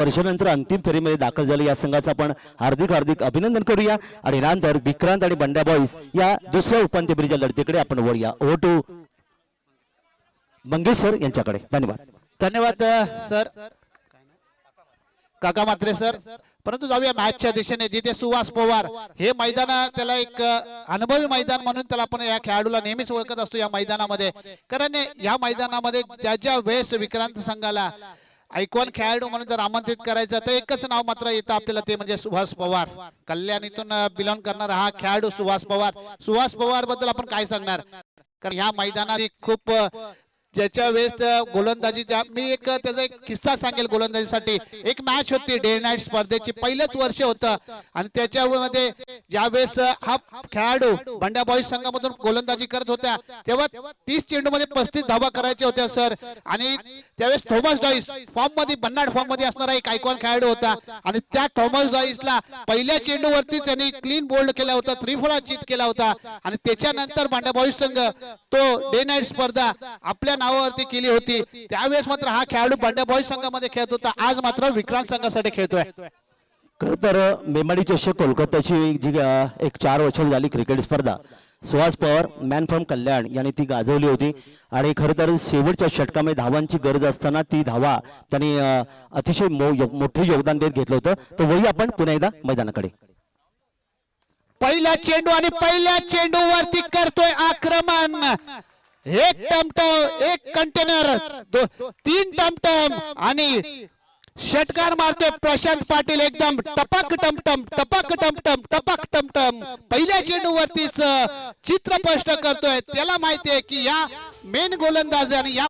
वर्षानंतर अंतिम फेरीमध्ये दाखल झाले या संघाचं आपण हार्दिक हार्दिक अभिनंदन करूया आणि नंतर विक्रांत आणि बंड्या बॉईज या दुसऱ्या उपांत्य फेरीच्या लढतीकडे आपण वळूया. ओव्हर टू मंगेश सर यांच्याकडे. धन्यवाद. धन्यवाद सर, काका मात्रे सर. परंतु जाऊया मॅचच्या दिशेने, जिथे सुहास पवार हे मैदान, त्याला एक अनुभवी मैदान म्हणून त्याला आपण या खेळाडूला नेहमीच ओळखत असतो या मैदानामध्ये. कारण या मैदानामध्ये ज्या वेळेस विक्रांत संघाला आयकॉन खेळाडू म्हणून जर आमंत्रित करायचं तर एकच नाव मात्र येतं आपल्याला, ते म्हणजे सुहास पवार. कल्याणीतून बिलॉंग करणारा हा खेळाडू सुहास पवार. सुहास पवार बद्दल आपण काय सांगणार, कारण या मैदानात खूप ज्याच्या वेळेस गोलंदाजीच्या, मी एक त्याचा एक किस्सा सांगेल गोलंदाजीसाठी. एक मॅच होती डे नाईट स्पर्धेची, पहिलंच वर्ष होतं आणि त्याच्यामध्ये ज्यावेळेस हा खेळाडू बंड्या बॉईज संघामधून गोलंदाजी करत होत्या तेव्हा 30 चेंडूमध्ये 35 धावा करायच्या होत्या सर. आणि त्यावेळेस थॉमस डॉईस फॉर्म मध्ये, भन्नाट फॉर्म मध्ये असणारा एक आयकॉन खेळाडू होता आणि त्या थॉमस डॉईसला पहिल्या चेंडूवरती त्यांनी क्लीन बोल्ड केला होता, त्रिफळा चित केला होता आणि त्याच्यानंतर बंड्या बॉईज संघ तो डे नाईट स्पर्धा आपल्या नावावरती केली होती. त्यावेळेस मात्र हा खेळाडू बंड्या बॉईज संघामध्ये खेळत होता, आज मात्र विक्रांत संघासाठी खेळतोय. खरं तर मेमाडी चषक कोलकाताची जी एक 4 वर्ष झाली क्रिकेट स्पर्धा सुहास पवार मॅन फ्रॉम कल्याण यांनी ती गाजवली होती आणि खरं तर शेवटच्या षटकामध्ये धावांची गरज असताना ती धावा त्यांनी अतिशय मोठे योगदान देत घेतलं होतं. तो वळी आपण पुन्हा एकदा मैदानाकडे. पहिला चेंडू आणि पहिल्या चेंडूवरती करतोय आक्रमण. एक टमटम, एक कंटेनर, 3 टमटम आणि षटकार मारतोय प्रशांत पाटील. एकदम टपक टमटम, टपक टमटम, टपक टमटम. पहिल्या चेंडूवरतीच चित्र स्पष्ट करतोय. त्याला माहितीये की या मेन गोलंदाज आणि या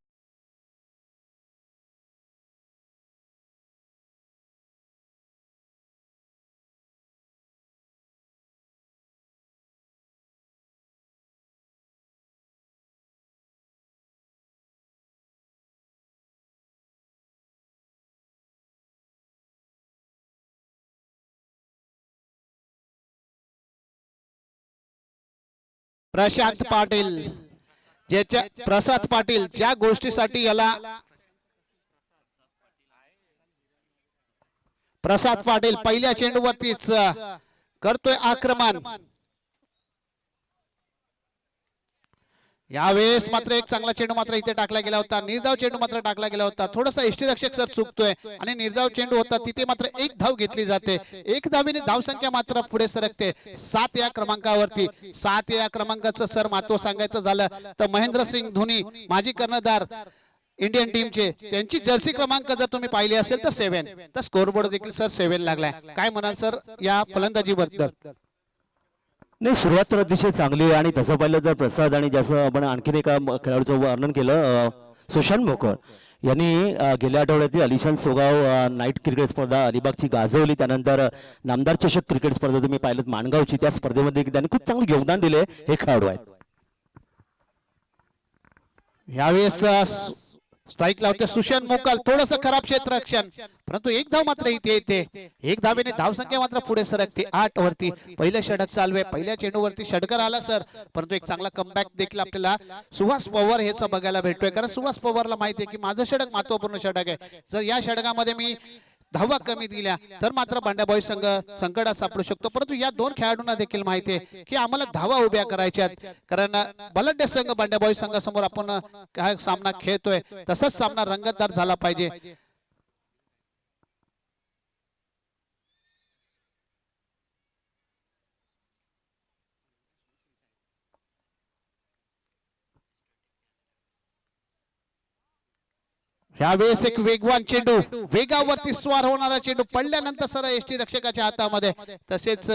प्रशांत पाटील, ज्याच्या प्रसाद पाटील ज्या गोष्टीसाठी याला प्रसाद पाटील पहिल्या चेंडूवरतीच करतोय आक्रमण. यावेळेस मात्र एक चांगला चेंडू मात्र इथे टाकला गेला होता, निर्धाव चेंडू मात्र टाकला गेला होता. थोडासा यष्टीरक्षक सर चुकतोय आणि निर्धाव चेंडू होता तिथे मात्र एक धाव घेतली जाते. एक धावीने धावसंख्या मात्र पुढे सरकते 7 या क्रमांकावरती. 7 या क्रमांकाचं सर महत्व सांगायचं झालं तर महेंद्रसिंग धोनी माजी कर्णधार इंडियन टीमचे, त्यांची जर्सी क्रमांक जर तुम्ही पाहिली असेल तर 7. तर स्कोरबोर्ड देखील सर 7 लागलाय. काय म्हणाल सर या फलंदाजीबद्दल? नाही, सुरुवात तर अतिशय चांगली आहे आणि तसं पाहिलं तर प्रसाद आणि जसं आपण आणखीन एका खेळाडूचं वर्णन केलं सुशांत मोकळ यांनी गेल्या आठवड्यातील अलिशान सोगाव नाईट क्रिकेट स्पर्धा अलिबागची गाजवली. त्यानंतर नामदार चषक क्रिकेट स्पर्धा तुम्ही पाहिलं माणगावची, त्या स्पर्धेमध्ये त्यांनी खूप चांगलं योगदान दिले हे खेळाडू आहेत. यावेळेस स्ट्राइक लावते सुशांत मोकल, थोडस खराब क्षेत्ररक्षण, परंतु एक धाव मात्र इथे येते. एक धावेने धावसंख्या मात्र पुढे सरकते 8 वरती. पहिलं षटक चालू आहे, पहिल्या चेंडूवरती षटकार आला सर, परंतु एक चांगला कमबॅक देखील आपल्याला सुहास पवार हेच बघायला भेटतोय. कारण सुहास पवारला माहिती आहे की माझं षटक महत्वपूर्ण षटक आहे. जर या षटकामध्ये मी धावा कमी दिल्या तर मात्र बंड्या बॉईज संघ संकटात सापडू शकतो. परंतु या दोन खेळाडूंना देखील माहिती आहे की आम्हाला धावा उभ्या करायच्या आहेत, कारण बलाढ्य संघ बंड्या बॉईज संघासमोर आपण काय सामना खेळतोय तसाच सामना रंगतदार झाला पाहिजे. ह्यावेळेस एक वेगवान चेंडू, वेगावरती स्वार होणारा चेंडू पडल्यानंतर सर एसटी रक्षकाच्या हातामध्ये. तसेच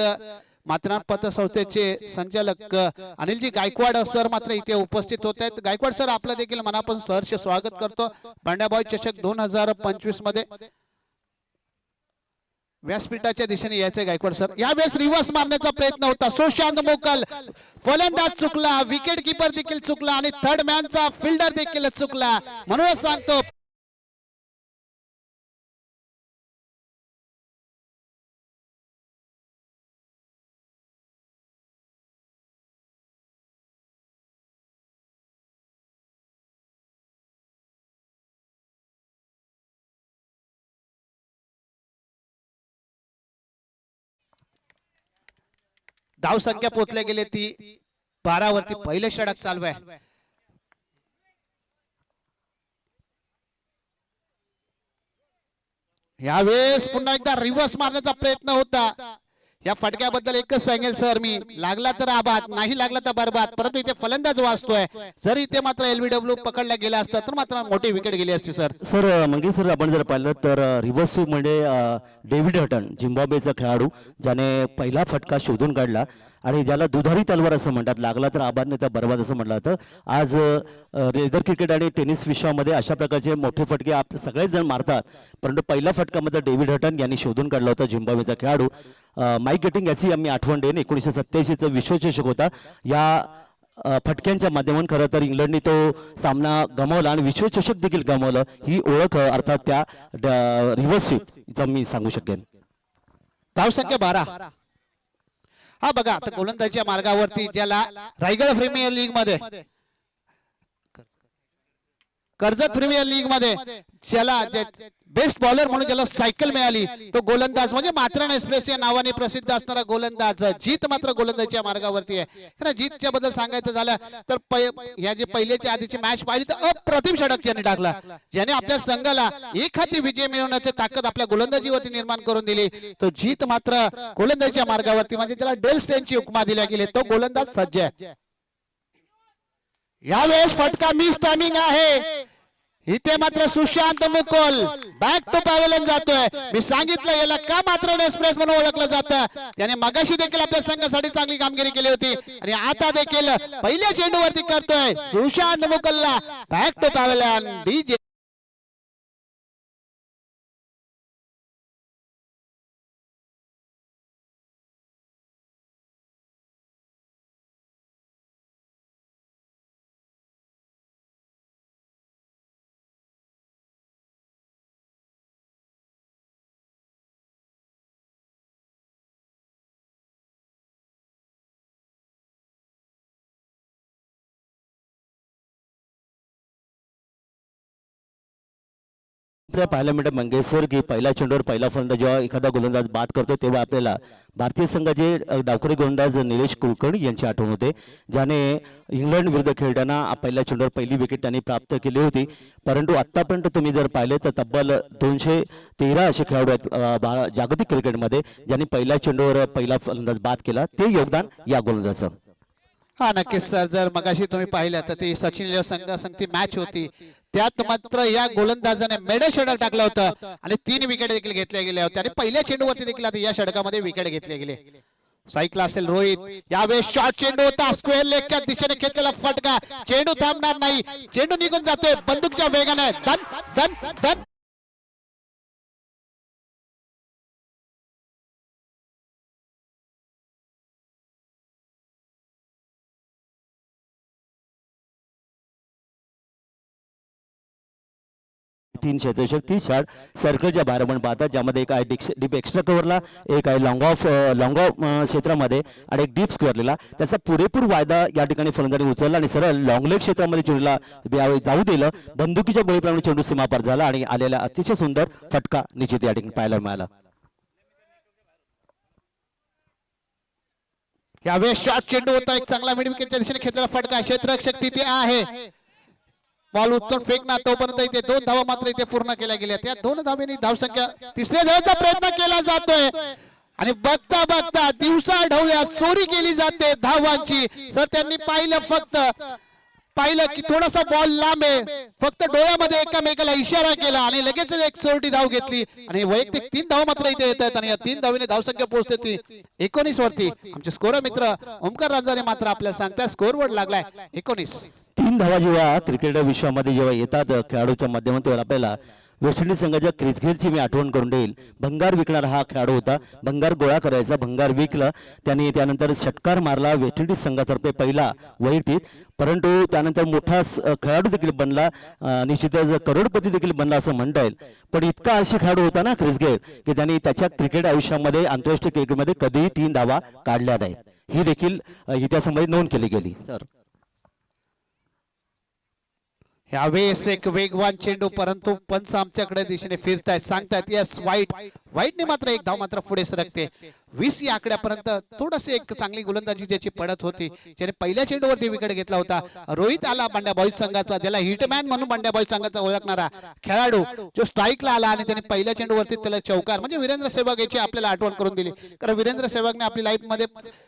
मात्र पतसंस्थेचे संचालक अनिलजी गायकवाड सर मात्र इथे उपस्थित होत आहेत. गायकवाड सर आपलं देखील मनापासून सहर्ष स्वागत करतो बंड्या बॉईज चषक 2025 मध्ये. व्यासपीठाच्या दिशेने यायचे गायकवाड सर. यावेळेस रिव्हर्स मारण्याचा प्रयत्न होता, सुशांत मोकल फलंदाज चुकला, विकेट कीपर देखील चुकला आणि थर्ड मॅनचा फिल्डर देखील चुकला. म्हणूनच सांगतो धाव संख्या पोहोचल्या गेले ती 12 वरती. पहिले षटक चालू आहे. यावेळेस पुन्हा एकदा रिव्हर्स मारण्याचा प्रयत्न होता. या फटक्याबद्दल एकच सांगेल सर मी, लागला तर आबाद, नाही लागला तर बरबाद. परंतु इथे फलंदाज वाचतोय. जर इथे मात्र LBW पकडला गेला असता तर मात्र मोठी विकेट गेली असती सर. सर मंगेश सर, आपण जर पाहिलं तर रिव्हर्स मध्ये डेव्हिड हटन, झिम्बाब्वेचा खेळाडू, ज्याने पहिला फटका शोधून काढला आणि ज्याला दुधारी तलवार असं म्हणतात, लागला तर आबाद नाही तर बरबाद असं म्हटलं जातं. आज रेदर क्रिकेट आणि टेनिस विश्वामध्ये अशा प्रकारचे मोठे फटके सगळेच जण मारतात, परंतु पहिला फटकामध्ये डेव्हिड हटन यांनी शोधून काढला होता. झिम्बाब्वेचा खेळाडू माईक गेटिंग याची आम्ही आठवण देईन. 1987चा विश्वचषक होता. या फटक्यांच्या माध्यमातून खरं तर इंग्लंडने तो सामना गमावला आणि विश्वचषक देखील गमावलं. ही ओळख अर्थात त्या रिव्हर्स स्वीपचा मी सांगू शकेन. धावसंख्या 12. हा बघा आता गोलंदाजीच्या मार्गावरती ज्याला रायगड प्रीमियर लीग मध्ये, कर्जत प्रीमियर लीग मध्ये ज्याला बेस्ट बॉलर म्हणून ज्याला सायकल मिळाली, तो गोलंदाज म्हणजे मात्रन एक्सप्रेस या नावाने प्रसिद्ध असणारा गोलंदाज जीत मात्र गोलंदाजीच्या मार्गावरती आहे. तर जीतच्या बद्दल सांगायचं झालं तर या जे पहिल्याच्या आधीची मॅच पाहिली तर अप्रतिम षटक त्यांनी टाकला, ज्याने आपल्या संघाला एक हाती विजय मिळवण्याची ताकद आपल्या गोलंदाजीवरती निर्माण करून दिली. तो जीत मात्र गोलंदाजीच्या मार्गावरती म्हणजे त्याला डेल स्टेनची उपमा दिल्या गेली. तो गोलंदाज सज्ज आहे. यावेळेस फटका मिस टायमिंग आहे. इथे मात्र Sushant Mukul back to pavilion जातोय. मी सांगितलं याला का मात्र एक्सप्रेस म्हणून ओळखलं जातं. त्याने मगाशी देखील आपल्या संघासाठी चांगली कामगिरी केली होती आणि आता देखील पहिल्या चेंडूवरती करतोय सुशांत मुकुलला बॅक टू पॅव्हेलियन. डीजे आपल्याला पाहायला मिळतं मंगेश सर की पहिल्या चेंडूवर पहिला फलंदाज जेव्हा एखादा गोलंदाज बाद करतो तेव्हा आपल्याला भारतीय संघाचे डावखुरी गोलंदाज निलेश कुलकर्णी यांची आठवण होते, ज्याने इंग्लंड विरुद्ध खेळताना पहिल्या चेंडूवर पहिली विकेट त्यांनी प्राप्त केली होती. परंतु आतापर्यंत तुम्ही जर पाहिले तर तब्बल 213 असे खेळाडू आहेत जागतिक क्रिकेटमध्ये ज्यांनी पहिल्या चेंडूवर पहिला फलंदाज बाद केला. ते योगदान या गोलंदाजाचं. हा नक्कीच सर, जर मगाशी तुम्ही पाहिलं तर ती सचिन संघासंगती मॅच होती, त्यात मात्र या गोलंदाजाने मेडल षटक टाकलं होतं आणि 3 विकेट देखील घेतल्या गेल्या होत्या आणि पहिल्या चेंडूवरती देखील आता या षटकामध्ये विकेट घेतले गेले. स्ट्राईकला असेल रोहित. यावेळेस शॉर्ट चेंडू होता, स्क्वेअर लेगच्या दिशेने घेतलेला फटका. चेंडू थांबणार नाही, चेंडू निघून जातोय बंदूकच्या वेगाने. दन दन दन. तीन क्षेत्ररक्षक 30 शॉट सर्कलच्या बाहेर आपण पाहतात, ज्यामध्ये एक आहे डीप एक्स्ट्रा कव्हरला, एक आहे लॉंग ऑफ क्षेत्रामध्ये आणि एक डीप स्क्वेअरला. त्याचा पुरेपूर वायदा या ठिकाणी फलंदाजाने उचलला आणि सरळ लॉंग लेग क्षेत्रामध्ये चेंडूला जाऊ दिलं. बंदुकीच्या बळीप्रमाणे चेंडू सीमापार झाला आणि आलेला अतिशय सुंदर फटका निश्चित या ठिकाणी पाहायला मिळाला. यावेळेस शॉर्ट चेंडू होता, एक चांगला मिड विकेटच्या दिशेने घेतलेला फटका. क्षेत्ररक्षक तिथे आहे, बॉल उचलून फेकणार तोपर्यंत इथे 2 धावा मात्र इथे पूर्ण केल्या गेल्या. त्या 2 धावेने धावसंख्या तिसऱ्या धावेचा प्रयत्न केला जातोय आणि बघता बघता दिवसा ढवळ्यात चोरी केली जाते धावांची. सर त्यांनी पाहिलं की थोडासा बॉल लांब आहे, फक्त डोळ्यामध्ये एकामेकाला इशारा केला आणि लगेच एक चोरटी धाव घेतली आणि वैयक्तिक 3 धावा मात्र इथे येत आहेत आणि या 3 धावेने धावसंख्या पोहोचते ती 19 वरती. आमचे स्कोर मित्र ओमकार रांजाने मात्र आपल्याला सांगतात स्कोर बोर्ड लागलाय 19. 3 धावा जेव्हा क्रिकेट विश्वामध्ये जेव्हा येतात खेळाडूच्या माध्यमातून आपल्याला वेस्ट इंडिज संघाच्या क्रिस गेलची मी आठवण करून देईल. भंगार विकणारा हा खेळाडू होता, भंगार गोळा करायचा, भंगार विकलं त्याने. त्यानंतर षटकार मारला वेस्ट इंडिज संघातर्फे पहिला वैयक्तिक, परंतु त्यानंतर मोठा खेळाडू देखील बनला, निश्चितच करोडपती देखील बनला असं म्हणता येईल. पण इतका अशी खेळाडू होता ना क्रिस गेल की त्यांनी त्याच्या क्रिकेट आयुष्यामध्ये आंतरराष्ट्रीय क्रिकेटमध्ये कधीही 3 धावा काढल्या नाहीत. ही देखील इतिहासामध्ये नोंद केली गेली. सर यावेळेस एक वेगवान चेंडू, परंतु पंच आमच्याकडे दिशेने फिरतायत, सांगतायत यस वाईटने मात्र एक धाव मात्र पुढे सरकते. 20 या आकड्यापर्यंत थोडस एक चांगली गोलंदाजी ज्याची पडत होती, ज्याने पहिल्या चेंडूवरती विकेट घेतला होता. रोहित आला बांड्या बॉईज संघाचा, ज्याला हिटमॅन म्हणून बांड्या बॉईज संघाचा ओळखणारा खेळाडू, जो स्ट्राईकला आला आणि त्याने पहिल्या चेंडूवरती त्याला चौकार म्हणजे वीरेंद्र सहवाग याची आपल्याला आठवण करून दिली. कारण वीरेंद्र सहवागने आपली लाईफ मध्ये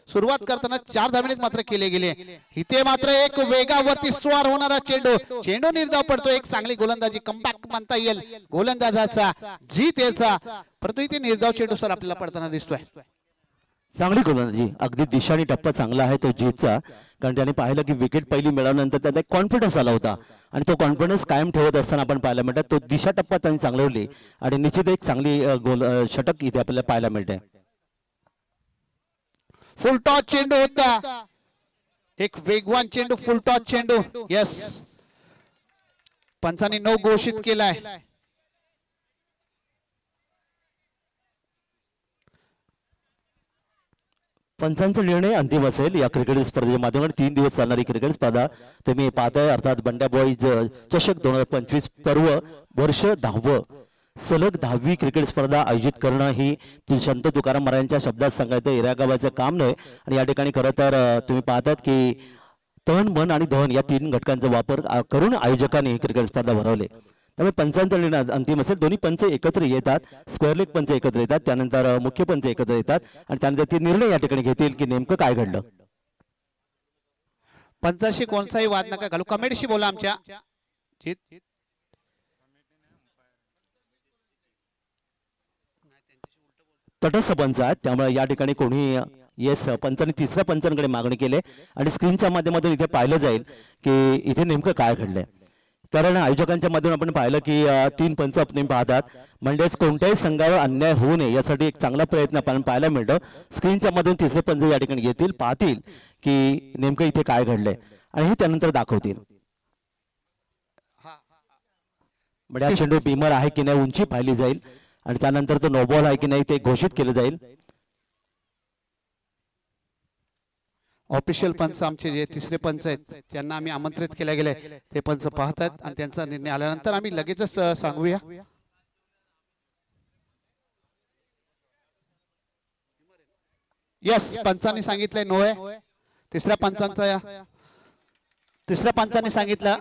सुरुवात करताना 4 धावेनेच मात्र केले गेले. इथे मात्र एक वेगावरती स्वार होणारा चेंडू निर्धाव पडतो. एक चांगली गोलंदाजी, कमबॅक म्हणता येईल गोलंदाजाचा, जीत याचा, परंतु इथे निर्धाव चेंडू सर आपल्याला पडताना दिसतोय. चांगली गोलंदाजी, अगदी दिशा आणि टप्पा चांगला आहे तो जीतचा. कारण त्याने पाहिलं की विकेट पहिली मिळाल्यानंतर त्याला एक कॉन्फिडन्स आला होता आणि तो कॉन्फिडन्स कायम ठेवत असताना आपण पाहायला मिळतात तो दिशा टप्पा त्यांनी चांगलवली आणि निश्चित एक चांगली षटक इथे आपल्याला पाहायला मिळते. फुल टॉस चेंडू होता, एक वेगवान चेंडू, फुल टॉस चेंडू. यस, पंचांनी 9 घोषित केलाय. पंचांचा निर्णय अंतिम असेल. या क्रिकेट स्पर्धेच्या माध्यमातून 3 दिवस चालणारी क्रिकेट स्पर्धा तुम्ही पाहताय, अर्थात बंड्या बॉईज चषक 2025 पर्व वर्ष 10व, सलग 10वी क्रिकेट स्पर्धा आयोजित करणं ही संत तुकाराम महाराजांच्या शब्दात सांगायचं एरिया गावाचं काम नाही. आणि या ठिकाणी खरं तर तुम्ही पाहतात की तन, मन आणि धन या 3 घटकांचा वापर करून आयोजकांनी ही क्रिकेट स्पर्धा भरवली. त्यामुळे पंचांचा निर्णय अंतिम असेल. दोन्ही पंच एकत्र येतात, स्क्वेअर लेग पंच एकत्र येतात, त्यानंतर मुख्य पंच एकत्र येतात आणि त्यानंतर ते निर्णय या ठिकाणी घेतील की नेमकं काय घडलं. पंचाशी कोणताही वाद नका घालू, कमेटीशी बोला आमच्या. तटस्थ पंच आहेत, त्यामुळे या ठिकाणी कोणी येस पंचांनी 3ऱ्या पंचांकडे मागणी केली आणि स्क्रीनच्या माध्यमातून इथे पाहिलं जाईल की इथे नेमकं काय घडलंय. कारण आयोजकांच्या माध्यमातून आपण पाहिलं की 3 पंच आपण पाहतात, म्हणजेच कोणत्याही संघावर अन्याय होऊ नये यासाठी एक चांगला प्रयत्न आपण पाहायला मिळतो. स्क्रीनच्या मधून 3रे पंच या ठिकाणी येतील, पाहतील की नेमकं इथे काय घडलंय आणि हे त्यानंतर दाखवतील. म्हणजे हा चेंडू बीमर आहे की नाही उंची पाहिली जाईल आणि त्यानंतर तो नो बॉल आहे की नाही ते घोषित केलं जाईल. ऑफिशियल पंच आमचे जे 3रे पंच आहेत त्यांना आम्ही आमंत्रित केले गेले, ते पंच पाहतात आणि त्यांचा निर्णय आल्यानंतर आम्ही लगेचच सांगूया. यस, पंचांनी सांगितलंय नो आहे. 3ऱ्या पंचांनी सांगितलं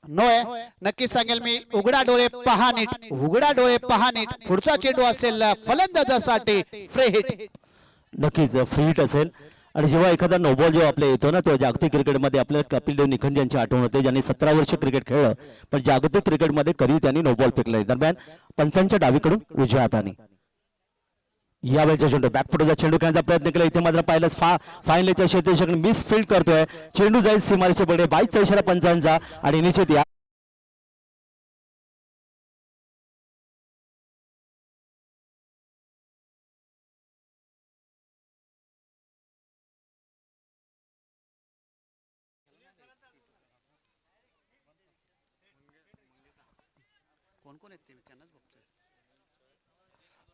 नो आहे. नक्कीच सांगेल मी, उघडा डोळे पहा नीट, उघडा डोळे पहा नीट. पुढचा चेंडू असेल फलंदाजासाठी फ्री हिट. नक्कीच फ्री हिट असेल. आणि जेव्हा एखादा नोबॉल जेव्हा आपल्या येतो ना, तेव्हा जागतिक क्रिकेटमध्ये आपल्याला कपिल देव निखंज यांची आठवण होते, ज्यांनी 17 वर्ष क्रिकेट खेळलं पण जागतिक क्रिकेटमध्ये कधी त्यांनी नोबॉल फेकले. दरम्यान पंचांच्या डावीकडून उजव्या हाताने यावेळेचा चेंडू बॅकफुटचा चेंडू खेळण्याचा प्रयत्न केला. इथे मात्र पाहिलंच फायनल क्षेत्ररक्षक मिस फील्ड करतोय. चेंडू जाईल सीमारेषे पडे. 22चा इशारा पंचांचा आणि निश्चित या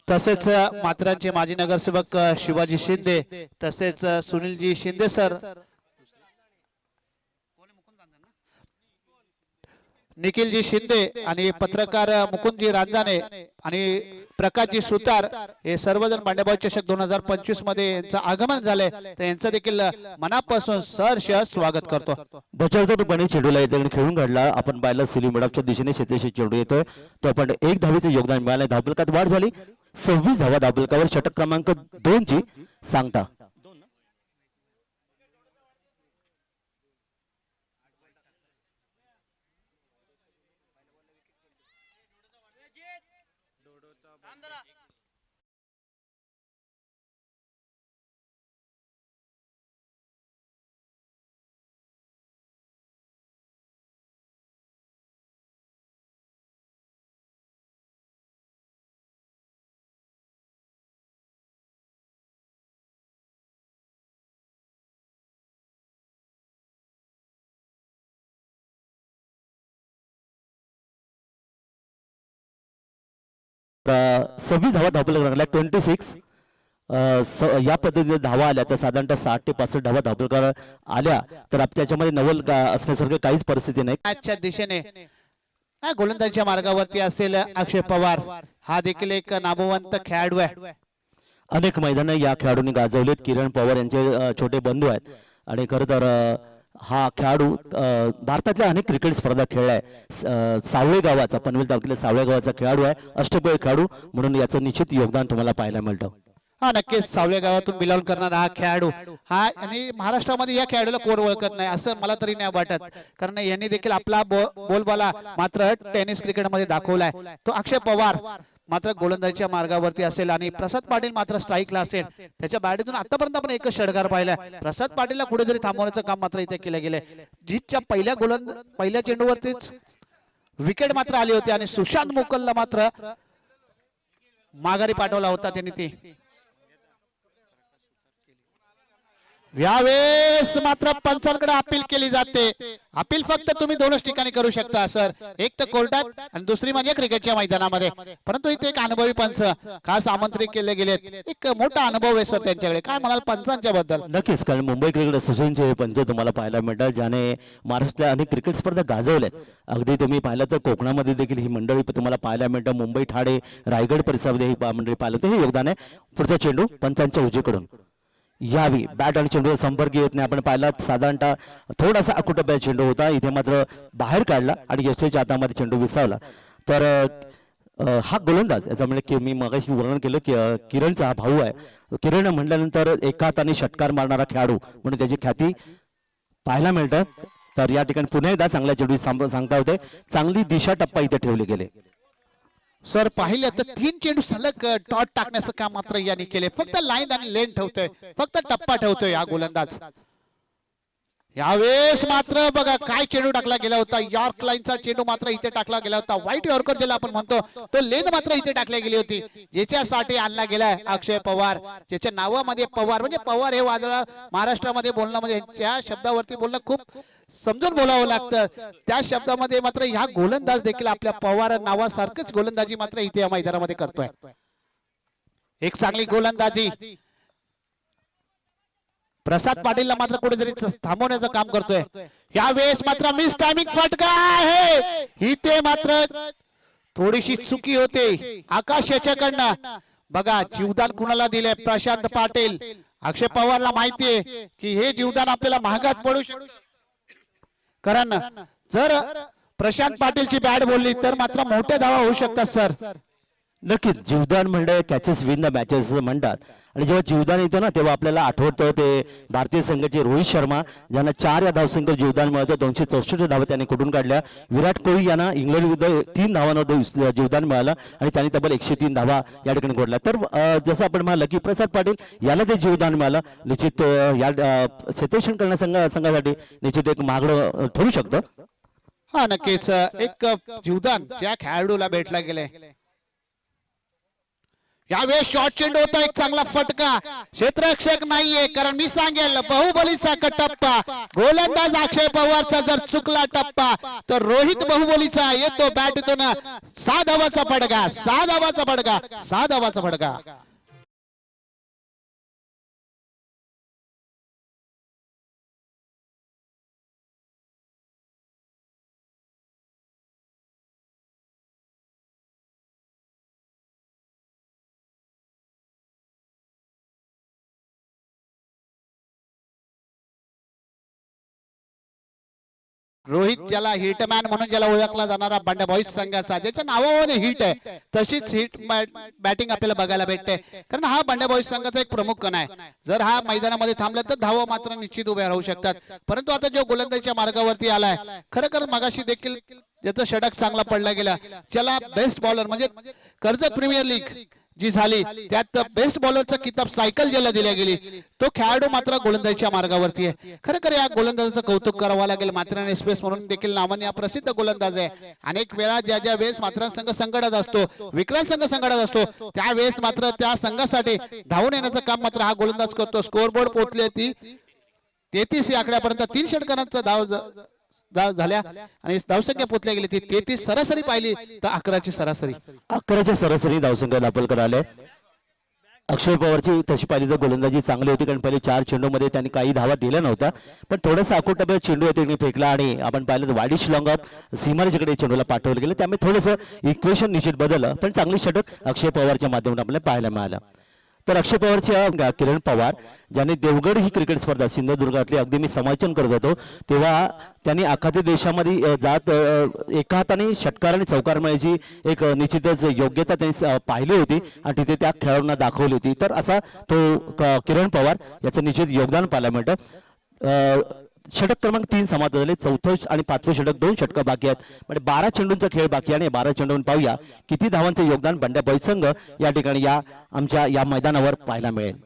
तसेच मात्रांचे माजी नगरसेवक शिवाजी शिंदे, तसेच सुनीलजी शिंदे सर, निखिलजी शिंदे आणि पत्रकार मुकुंदजी रांजाने आणि प्रकाशजी सुतार हे सर्वजण बांड्याबॉईज चषक 2025 मध्ये यांचं आगमन झाले, तर यांचं देखील मनापासून सहर्ष स्वागत करतो. बचावदारपणे चेंडूला येते खेळून घडला. आपण पाहिलं सिली मिडपच्या दिशेने शेतीशी चेंडू येतोय तो आपण 1 धावेचे योगदान मिळाले. धावफलकात वाढ झाली, 26 धावा धावफलकावर. षटक क्रमांक 2 ची सांगता. तर 26 धावा धावफलक लागल्या. 26 या पद्धतीने धावा आल्या तर साधारणतः 60 ते 65 धावा धावफलकावर आल्या तर त्याच्यामध्ये नवल असण्यासारखं काहीच परिस्थिती नाही. मॅचच्या दिशेने गोलंदाजीच्या मार्गावरती असेल अक्षय पवार, हा देखील एक नामवंत खेळाडू आहे. अनेक मैदानं या खेळाडूंनी गाजवलीत. किरण पवार यांचे छोटे बंधू आहेत आणि खरं तर हा खेळाडू भारतातल्या अनेक क्रिकेट स्पर्धा खेळलाय. सावळे गावाचा, पनवेल तालुक्यातल्या सावळे गावाचा खेळाडू आहे, अष्टपैलू खेळाडू म्हणून याचं निश्चित योगदान तुम्हाला पाहायला मिळतं. हा नक्कीच सावळे गावातून बिलॉंग करणारा हा खेळाडू हा, आणि महाराष्ट्रामध्ये या खेळाडूला कोण ओळखत नाही असं मला तरी नाही वाटत, कारण यांनी देखील आपला बोलबाला मात्र टेनिस क्रिकेटमध्ये दाखवलाय. तो अक्षय पवार मात्र गोलंदाजीच्या मार्गावरती असेल आणि प्रसाद पाटील मात्र स्ट्राईकला असेल. त्याच्या बॅटीतून आतापर्यंत आपण एकच षटकार पाहिलाय. प्रसाद पाटीलला कुठेतरी थांबवण्याचं काम मात्र इथे केलं गेलंय. जीतच्या पहिल्या चेंडूवरतीच विकेट मात्र आली होती आणि सुशांत मुकलला मात्र माघारी पाठवला होता त्यांनी. ती यावेळेस मात्र पंचांकडे अपील केली जाते. अपील फक्त तुम्ही दोनच ठिकाणी करू शकता सर, एक तर कोर्टात आणि दुसरी म्हणजे क्रिकेटच्या मैदानामध्ये. परंतु इथे एक अनुभवी पंच खास आमंत्रित केले गेलेत. एक मोठा अनुभव आहे सर त्यांच्याकडे. काय म्हणाल पंचांच्या बद्दल? नक्कीच, कारण मुंबई क्रिकेट असोसिएशनचे पंच तुम्हाला पाहायला मिळतात ज्याने महाराष्ट्रातल्या अनेक क्रिकेट स्पर्धा गाजवल्यात. अगदी तुम्ही पाहिलं तर कोकणामध्ये देखील ही मंडळी तुम्हाला पाहायला मिळतं. मुंबई, ठाणे, रायगड परिसरामध्ये ही मंडळी पाहिलं तर हे योगदान आहे. पुढचा चेंडू पंचांच्या उजवीकडून यावी, बॅट आणि चेंडूचा संपर्क येत नाही. आपण पाहिला साधारणतः थोडासा अकुटब्या चेंडू होता, इथे मात्र बाहेर काढला आणि यशच्या हातामध्ये चेंडू विसावला. तर हा गोलंदाज याचा म्हणजे की मी मगाशी वर्णन केलं की किरणचा हा भाऊ आहे. किरण म्हटल्यानंतर एका हाताने षटकार मारणारा खेळाडू म्हणून त्याची ख्याती पाहायला मिळतं. तर या ठिकाणी पुन्हा एकदा चांगल्या चेंडू सांगता होते. चांगली दिशा टप्पा इथे ठेवले गेले. सर पाहिलं तर 3 चेंडू सलग टॉट टाकण्याचं काम मात्र यांनी केले. फक्त लाईन आणि लेन ठेवतोय, फक्त टप्पा ठेवतोय हा गोलंदाज. यावेळेस मात्र बघा काय चेंडू टाकला गेला होता. यॉर्क लाईनचा चेंडू मात्र इथे टाकला गेला होता. व्हाईट यॉर्कर ज्याला आपण म्हणतो तो लेन मात्र इथे टाकली गेली होती, ज्याच्यासाठी आणला गेलाय अक्षय पवार. ज्याच्या नावामध्ये पवार म्हणजे पवार हे वादळ महाराष्ट्रामध्ये बोलणं म्हणजे त्या शब्दावरती बोलणं खूप समजून बोलावं लागतं. त्या शब्दामध्ये मात्र ह्या गोलंदाज देखील आपल्या पवार नावासारखंच गोलंदाजी मात्र इथे या मैदानामध्ये करतोय. एक चांगली गोलंदाजी प्रसाद पाटीलला मात्र कुठेतरी थांबवण्याचं काम करतोय. यावेळेस मात्र मिस टायमिंग फटका आहे. इथे मात्र थोडीशी चुकी होते आकाश याच्याकडनं. बघा जीवदान कुणाला दिले? प्रशांत पाटील. अक्षय पवारला माहितीये की हे जीवदान आपल्याला महागात पडू शकते, कारण जर प्रशांत पाटीलची बॅट बोलली तर मात्र मोठ्या धावा होऊ शकतात सर. नक्कीच, जीवदान म्हणजे कॅचेस विन द मॅचेस असं म्हणतात. आणि जेव्हा जीवदान येतं ना तेव्हा आपल्याला आठवतं ते भारतीय संघाचे रोहित शर्मा ज्यांना 4 या धावसंख्येत जीवदान मिळतं. 264 धावा त्यांनी कुठून काढल्या. विराट कोहली यांना इंग्लंड विरुद्ध 3 धावांवर जीवदान मिळालं आणि त्यांनी तब्बल 103 धावा या ठिकाणी गोडल्या. तर जसं आपण म्हणालं की प्रसाद पाटील याला ते जीवदान मिळालं. निश्चित या क्षेत्ररक्षण करण्या संघासाठी निश्चित एक मागणं ठरू शकतं. हा नक्कीच, एक जीवदान ज्या खेळाडूला भेटला गेले. यावेळेस शॉर्ट चेंडू होता, एक चांगला फटका. क्षेत्ररक्षक नाहीये, कारण मी सांगेल बाहुबलीचा टप्पा. गोलंदाज अक्षय पवारचा जर चुकला टप्पा तर रोहित बाहुबलीचा येतो बॅटतून 6 धावाचा फटका, 6 धावाचा फटका, 6 धावाचा फटका. रोहित ज्याला हिटमॅन म्हणून ज्याला ओळखला जाणारा बंड्या बॉईज संघाचा, ज्याच्या नावामध्ये हिट आहे तशीच हिट बॅटिंग आपल्याला बघायला भेटते, कारण हा बंड्या बॉईज संघाचा एक प्रमुख कण आहे. जर हा मैदानामध्ये थांबला तर धावा मात्र निश्चित उभ्या राहू शकतात. परंतु आता जो गोलंदाजीच्या मार्गावरती आलाय, खरं मगाशी देखील ज्याचा षटक चांगला पडला गेला, ज्याला बेस्ट बॉलर म्हणजे कर्जत प्रीमियर लीग जी झाली त्यात बेस्ट बॉलरचा किताब सायकल ज्याला दिल्या गेली तो खेळाडू मात्र गोलंदाजीच्या मार्गावरती आहे. खरं या गोलंदाजाचं कौतुक करावं लागेल. मात्र एक्सप्रेस म्हणून देखील नामान्य प्रसिद्ध गोलंदाज आहे. अनेक वेळा ज्या वेळेस मात्र संघ संकटात असतो, विकलांग संघ संकटात असतो, त्यावेळेस मात्र त्या संघासाठी धावून येण्याचं काम मात्र हा गोलंदाज करतो. स्कोअरबोर्ड पोहोचली ती 33 या आकड्यापर्यंत 3 षटकांचा धाव झाल्या आणि धावसंख्या पोचल्या गेली ती 33. सरासरी पाहिली तर 11ची सरासरी, 11च्या सरासरी धावसंख्या दाखल करायला. अक्षय पवारची तशी पाहिली तर गोलंदाजी चांगली होती, कारण पहिले 4 चेंडूमध्ये त्यांनी काही धावा दिल्या नव्हत्या, पण थोडासा अकोटब्या चेंडू त्यांनी फेकला आणि आपण पाहिलं तर वाडिश लॉंग ऑफ सीमारेकडे चेंडूला पाठवलं गेलं, त्यामुळे थोडंसं इक्वेशन निश्चित बदललं. पण चांगली षटक अक्षय पवारच्या माध्यमातून आपल्याला पाहायला मिळालं. तर अक्षय पवारच्या किरण पवार ज्यांनी देवगड ही क्रिकेट स्पर्धा सिंधुदुर्गातली अगदी मी समालोचन करत होतो तेव्हा त्यांनी अखाद्य देशामध्ये जात एका हाताने षटकार आणि चौकार मारायची एक निश्चितच योग्यता त्यांनी पाहिली होती आणि तिथे त्या खेळाडूंना दाखवली होती. तर असा तो किरण पवार याचं निश्चित योगदान पाहायला मिळतं. षटक क्रमांक 3 समाप्त झाले. चौथं आणि 5वं षटक 2 षटकं बाकी आहेत. म्हणजे 12 चेंडूंचा खेळ बाकी आहे आणि 12 चेंडूंवर पाहूया किती धावांचं योगदान बंड्या बैसंघ या ठिकाणी आमच्या या मैदानावर पाहायला मिळेल.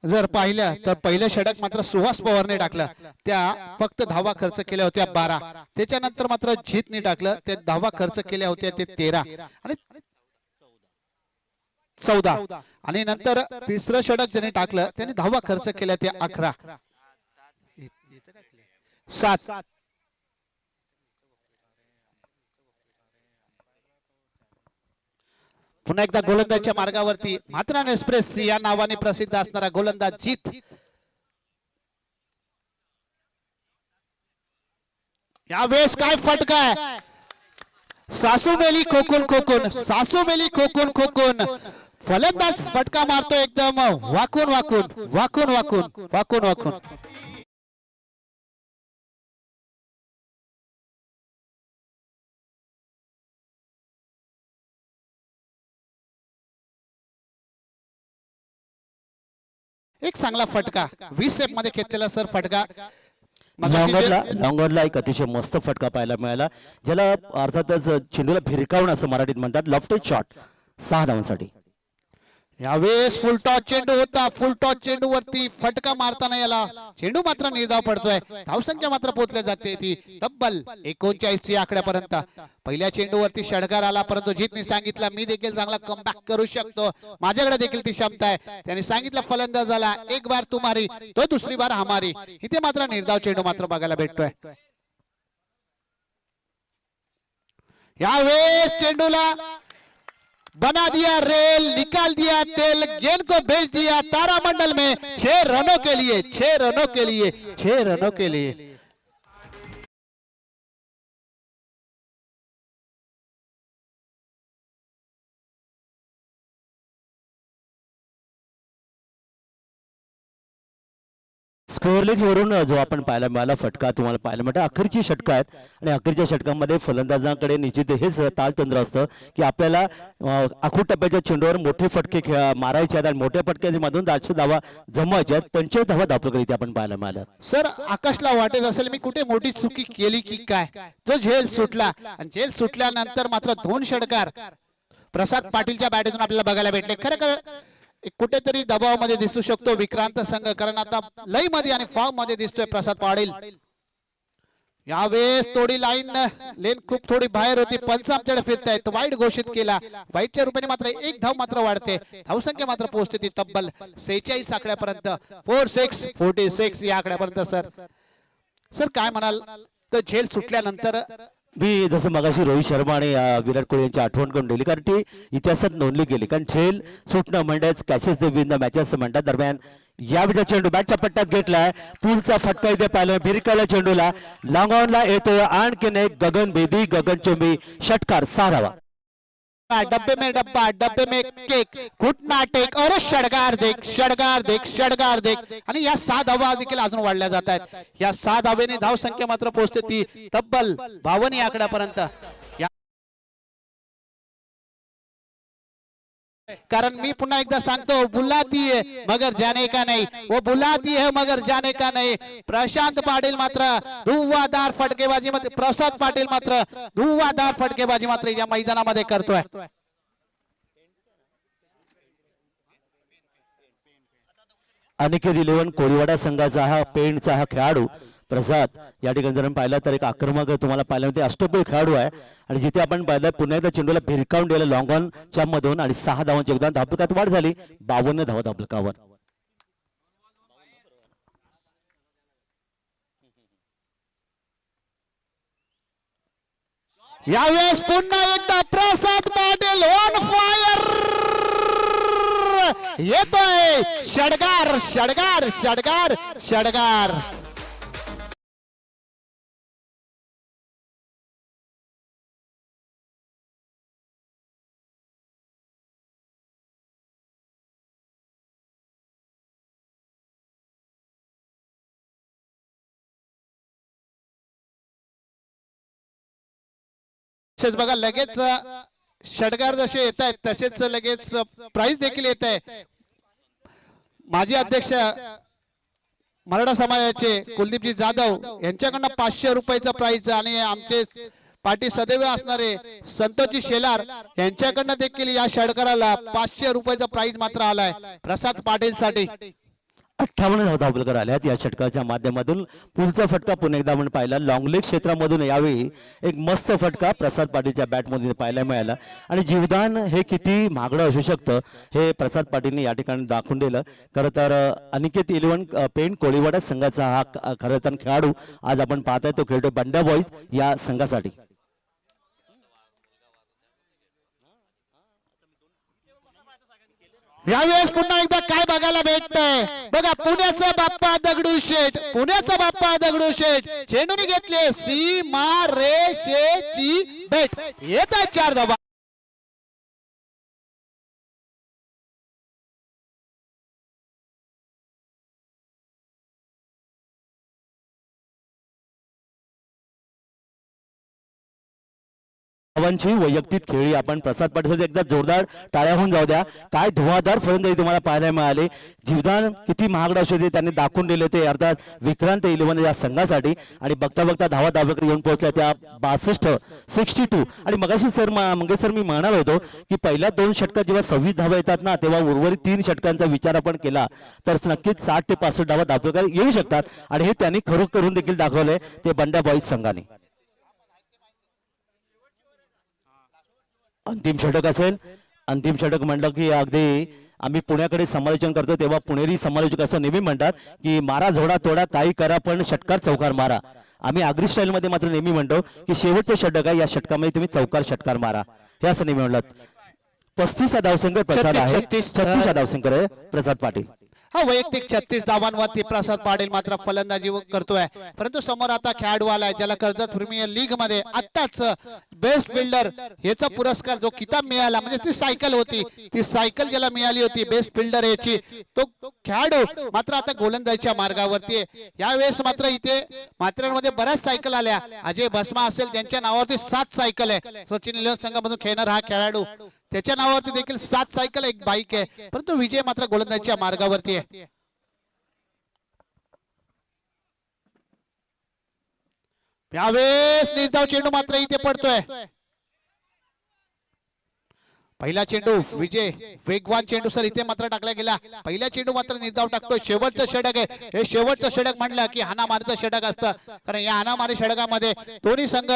जर पाहिलं तर पहिलं षटक मात्र सुहास पवारने टाकलं, त्या फक्त धावा खर्च केल्या होत्या 12. त्याच्यानंतर मात्र जीतने टाकलं, ते धावा खर्च केल्या होत्या ते 13 आणि 14 आणि नंतर तिसरं षटक ज्याने टाकलं त्याने धावा खर्च केल्या त्या 11 7. पुन्हा एकदा गोलंदाजच्या मार्गावरती मात्रान एक्सप्रेस या नावाने प्रसिद्ध असणारा गोलंदाज जीत. यावेळेस काय फटका आहे, सासू मेली खोकून खोकून, सासू मेली खोकून खोकून. फलंदाज फटका मारतो एकदम वाकून वाकून वाकून वाकून वाकून वाकून. एक चांगला फटका 20 सेफ मध्ये घेतलेला सर फटका. लॉंगॉनला एक अतिशय मस्त फटका पाहायला मिळाला, ज्याला अर्थातच चेंडूला भिरकावून असं मराठीत म्हणतात. Lofted shot 6 धावांसाठी. यावेळेस फुल टॉस चेंडू होता, फुल टॉस चेंडू वरती फटका मारताना याला चेंडू मात्र निर्धाव पडतोय. धावसंख्या मात्र पोहोचल्या जाते ती तब्बल 39 ची आकड्यापर्यंत. पहिल्या चेंडूवरती षटकार आला, परंतु जीतने सांगितलं मी देखील चांगला कमबॅक करू शकतो, माझ्याकडे देखील ती क्षमता आहे. त्याने सांगितलं फलंदाजाला एक बार तुम्हारी तो दुसरी बार हमारी. इथे मात्र निर्धाव चेंडू मात्र बघायला भेटतोय. यावेळेस चेंडूला बना दिया रेल, निकाल दिया तेल, गेंद को भेज दिया तारामंडल में 6 रनों के लिए, 6 रनों के लिए, 6 रनों के लिए. स्क्वेअर लेग वरून जो आपण पाहायला मिळाला फटका तुम्हाला पाहायला मिळतं. अखेरची षटकं आहेत आणि अखेरच्या षटकांमध्ये फलंदाजांकडे निश्चित हेच तालतंत्र असतं की आपल्याला आखूड टप्प्याच्या चेंडूवर मोठे फटके मारायचे आहेत आणि मोठ्या फटक्यामधून 800 धावा जमवायच्या आहेत. 25 धावा धावपकड इथे आपण पाहायला मिळाला. सर आकाशला वाटत असेल मी कुठे मोठी चुकी केली की काय, जो झेल सुटला आणि झेल सुटल्यानंतर मात्र 2 षटकार प्रसाद पाटीलच्या बॅटमधून आपल्याला बघायला भेटले. खरं कुठेतरी दबावामध्ये दिसू शकतो विक्रांत संघ, कारण आता लय मध्ये आणि फॉर्म मध्ये दिसतोय प्रसाद पाटील. यावेळेस थोडी लेन खूप थोडी बाहेर होती, पंच आमच्याकडे फिरतायत, वाईट घोषित केला. वाईटच्या रूपाने मात्र 1 धाव मात्र वाढते, धावसंख्या मात्र पोहोचते ती तब्बल 46 आकड्यापर्यंत. 46 या आकड्यापर्यंत. सर काय म्हणाल तर झेल सुटल्यानंतर मी जसं मगाशी रोहित शर्मा आणि विराट कोहली यांची आठवण करून दिली, कारण ती इतिहासात नोंदली गेली. कारण झेल सुटणं म्हणजेच catches they win the matches म्हणतात. दरम्यान या चेंडू बॅटच्या पट्ट्यात घेतलाय, पुलचा फटका इथे पाहिलं, भिरकावल्या चेंडूला लॉंग ऑनला येतोय आणखीन एक गगनभेदी गगनचुंबी षटकार 6 धावा. डब्बे में डब्बा, डब्बे में केक, घुटना टेक और षडगार देख, षडगार देख, षडगार देख. आणि या 6 धावा देखील अजून वाढल्या जात आहेत. या 6 धावेने धाव संख्या मात्र पोहोचते ती तब्बल 52 आकड्यापर्यंत. कारण मी पुन्हा एकदा सांगतो, बुलाती है मगर जाने का नहीं, वो बुलाती है मगर जाने का नहीं. प्रशांत पाटील मात्र धुव्वादार फटकेबाजी मध्ये, प्रसाद पाटील मात्र धुव्वादार फटकेबाजी मात्र या मैदानामध्ये करतोय. अनिकेत 11 कोळीवाडा संघाचा हा पेंटचा हा खेळाडू प्रसाद या ठिकाणी जर पाहिलं तर एक आक्रमक तुम्हाला पाहिलं होते, अष्टपैलू खेळाडू आहे. आणि जिथे आपण पाहिलं पुन्हा एकदा चेंडूला भिरकावून दिलं लॉंग ऑनच्या मधून आणि 6 धावांचे योगदान. धावपकात वाढ झाली 52 धावा धावपकावर. यावेळेस पुन्हा एकदा प्रसाद पाटील ऑन फायर येतोय. षडगार षडगार षडगार षडगार. तसेच बघा लगेच षटकार जसे येत आहेत तसेच लगेच प्राइज देखील येत आहे. माजी अध्यक्ष मराठा समाजाचे कुलदीपजी जाधव यांच्याकडनं 500 रुपयाचा प्राइज आणि आमचे पाठी सदैव असणारे संतोषजी शेलार यांच्याकडनं देखील या षटकाराला 500 रुपयाचा प्राइज मात्र आलाय प्रसाद पाटील साठी. 58 धावपलकर आल्यात या षटकाच्या माध्यमातून. पुढचा फटका पुन्हा एकदा आपण पाहिला लॉंग लेग क्षेत्रामधून यावेळी एक मस्त फटका प्रसाद पाटीलच्या बॅटमधून पाहायला मिळाला आणि जीवदान हे किती महागडं असू शकतं हे प्रसाद पाटीलने या ठिकाणी दाखवून दिलं. खरं तर अनिकेत 11 पेण कोळीवाडा संघाचा हा खरं तर खेळाडू आज आपण पाहताय तो खेळतो बंड्या बॉईज या संघासाठी. यावेळेस पुन्हा एकदा काय बघायला भेटतंय बघा पुण्याचा बाप्पा दगडूशेठ पुण्याचा बाप्पा दगडूशेठ चेंडूने घेतले सीमा रेषेची भेट येत आहे 4 धावा. धावांची वैयक्तिक खेळी आपण प्रसाद पाटील एकदा जोरदार टाळ्या होऊन जाऊ द्या. काय धुवाधार फलंदाजी तुम्हाला पाहायला मिळाले. जीवदान किती महागडं असू दे त्यांनी दाखवून दिले ते अर्थात विक्रांत 11 या संघासाठी. आणि बघता बघता धावा धावेकडे येऊन पोहोचल्या त्या 62 62. आणि मगाशी मंगेश सर मी म्हणाल होतो की पहिल्या 2 षटकात जेव्हा 26 धावा येतात ना तेव्हा उर्वरित 3 षटकांचा विचार आपण केला तर नक्कीच 60 ते 65 धावा धावपलकर येऊ शकतात. आणि हे त्यांनी खरोखर करून देखील दाखवले ते बंड्या बॉईज संघाने. अंतिम षटक असेल. अंतिम षटक म्हणलं की अगदी आम्ही पुण्याकडे समालोचन करतो तेव्हा पुणेरी समालोचक असं नेहमी म्हणतात की मारा झोडा तोडा काही करा पण षटकार चौकार मारा. आम्ही आगरी स्टाईल मध्ये मात्र नेहमी म्हणतो की शेवटचं षटक आहे या षटकामध्ये तुम्ही चौकार षटकार मारा हे असं नेहमी म्हणलं. 35 धावसंख्या प्रसाद आहे. 36 धावसंख्या आहे प्रसाद पाटील. हा वैयक्तिक 36 धावांवरती प्रसाद पाटील मात्र फलंदाजी करतोय. परंतु समोर आता खेळाडू आलाय ज्याला कर्जत प्रीमियर लीग मध्ये आताच बेस्ट फिल्डर याचा पुरस्कार जो किताब मिळाला म्हणजे ती सायकल होती ती सायकल ज्याला मिळाली होती बेस्ट फिल्डर याची तो खेळाडू मात्र आता गोलंदाजीच्या मार्गावरती आहे. यावेळेस मात्र इथे मात्र्यांमध्ये बऱ्याच सायकल आल्या. अजय भस्मा असेल त्यांच्या नावावरती 7 सायकल आहे. सचिन लिओ संघामधून खेळणारा हा खेळाडू त्याच्या नावावरती देखील 7 सायकल एक बाईक आहे. परंतु विजय मात्र गोलंदाजीच्या मार्गावरती आहे. यावेळेस निर्धाव चेंडू मात्र इथे पडतोय. पहिला चेंडू विजय वेगवान चेंडू सर इथे मात्र टाकला गेला. पहिला चेंडू मात्र निर्धाव टाकतोय. शेवटचं षटक आहे हे शेवटचं षटक म्हणलं की हाणामारीचं षटक असतं कारण या हाणामारी षटकामध्ये दोन्ही संघ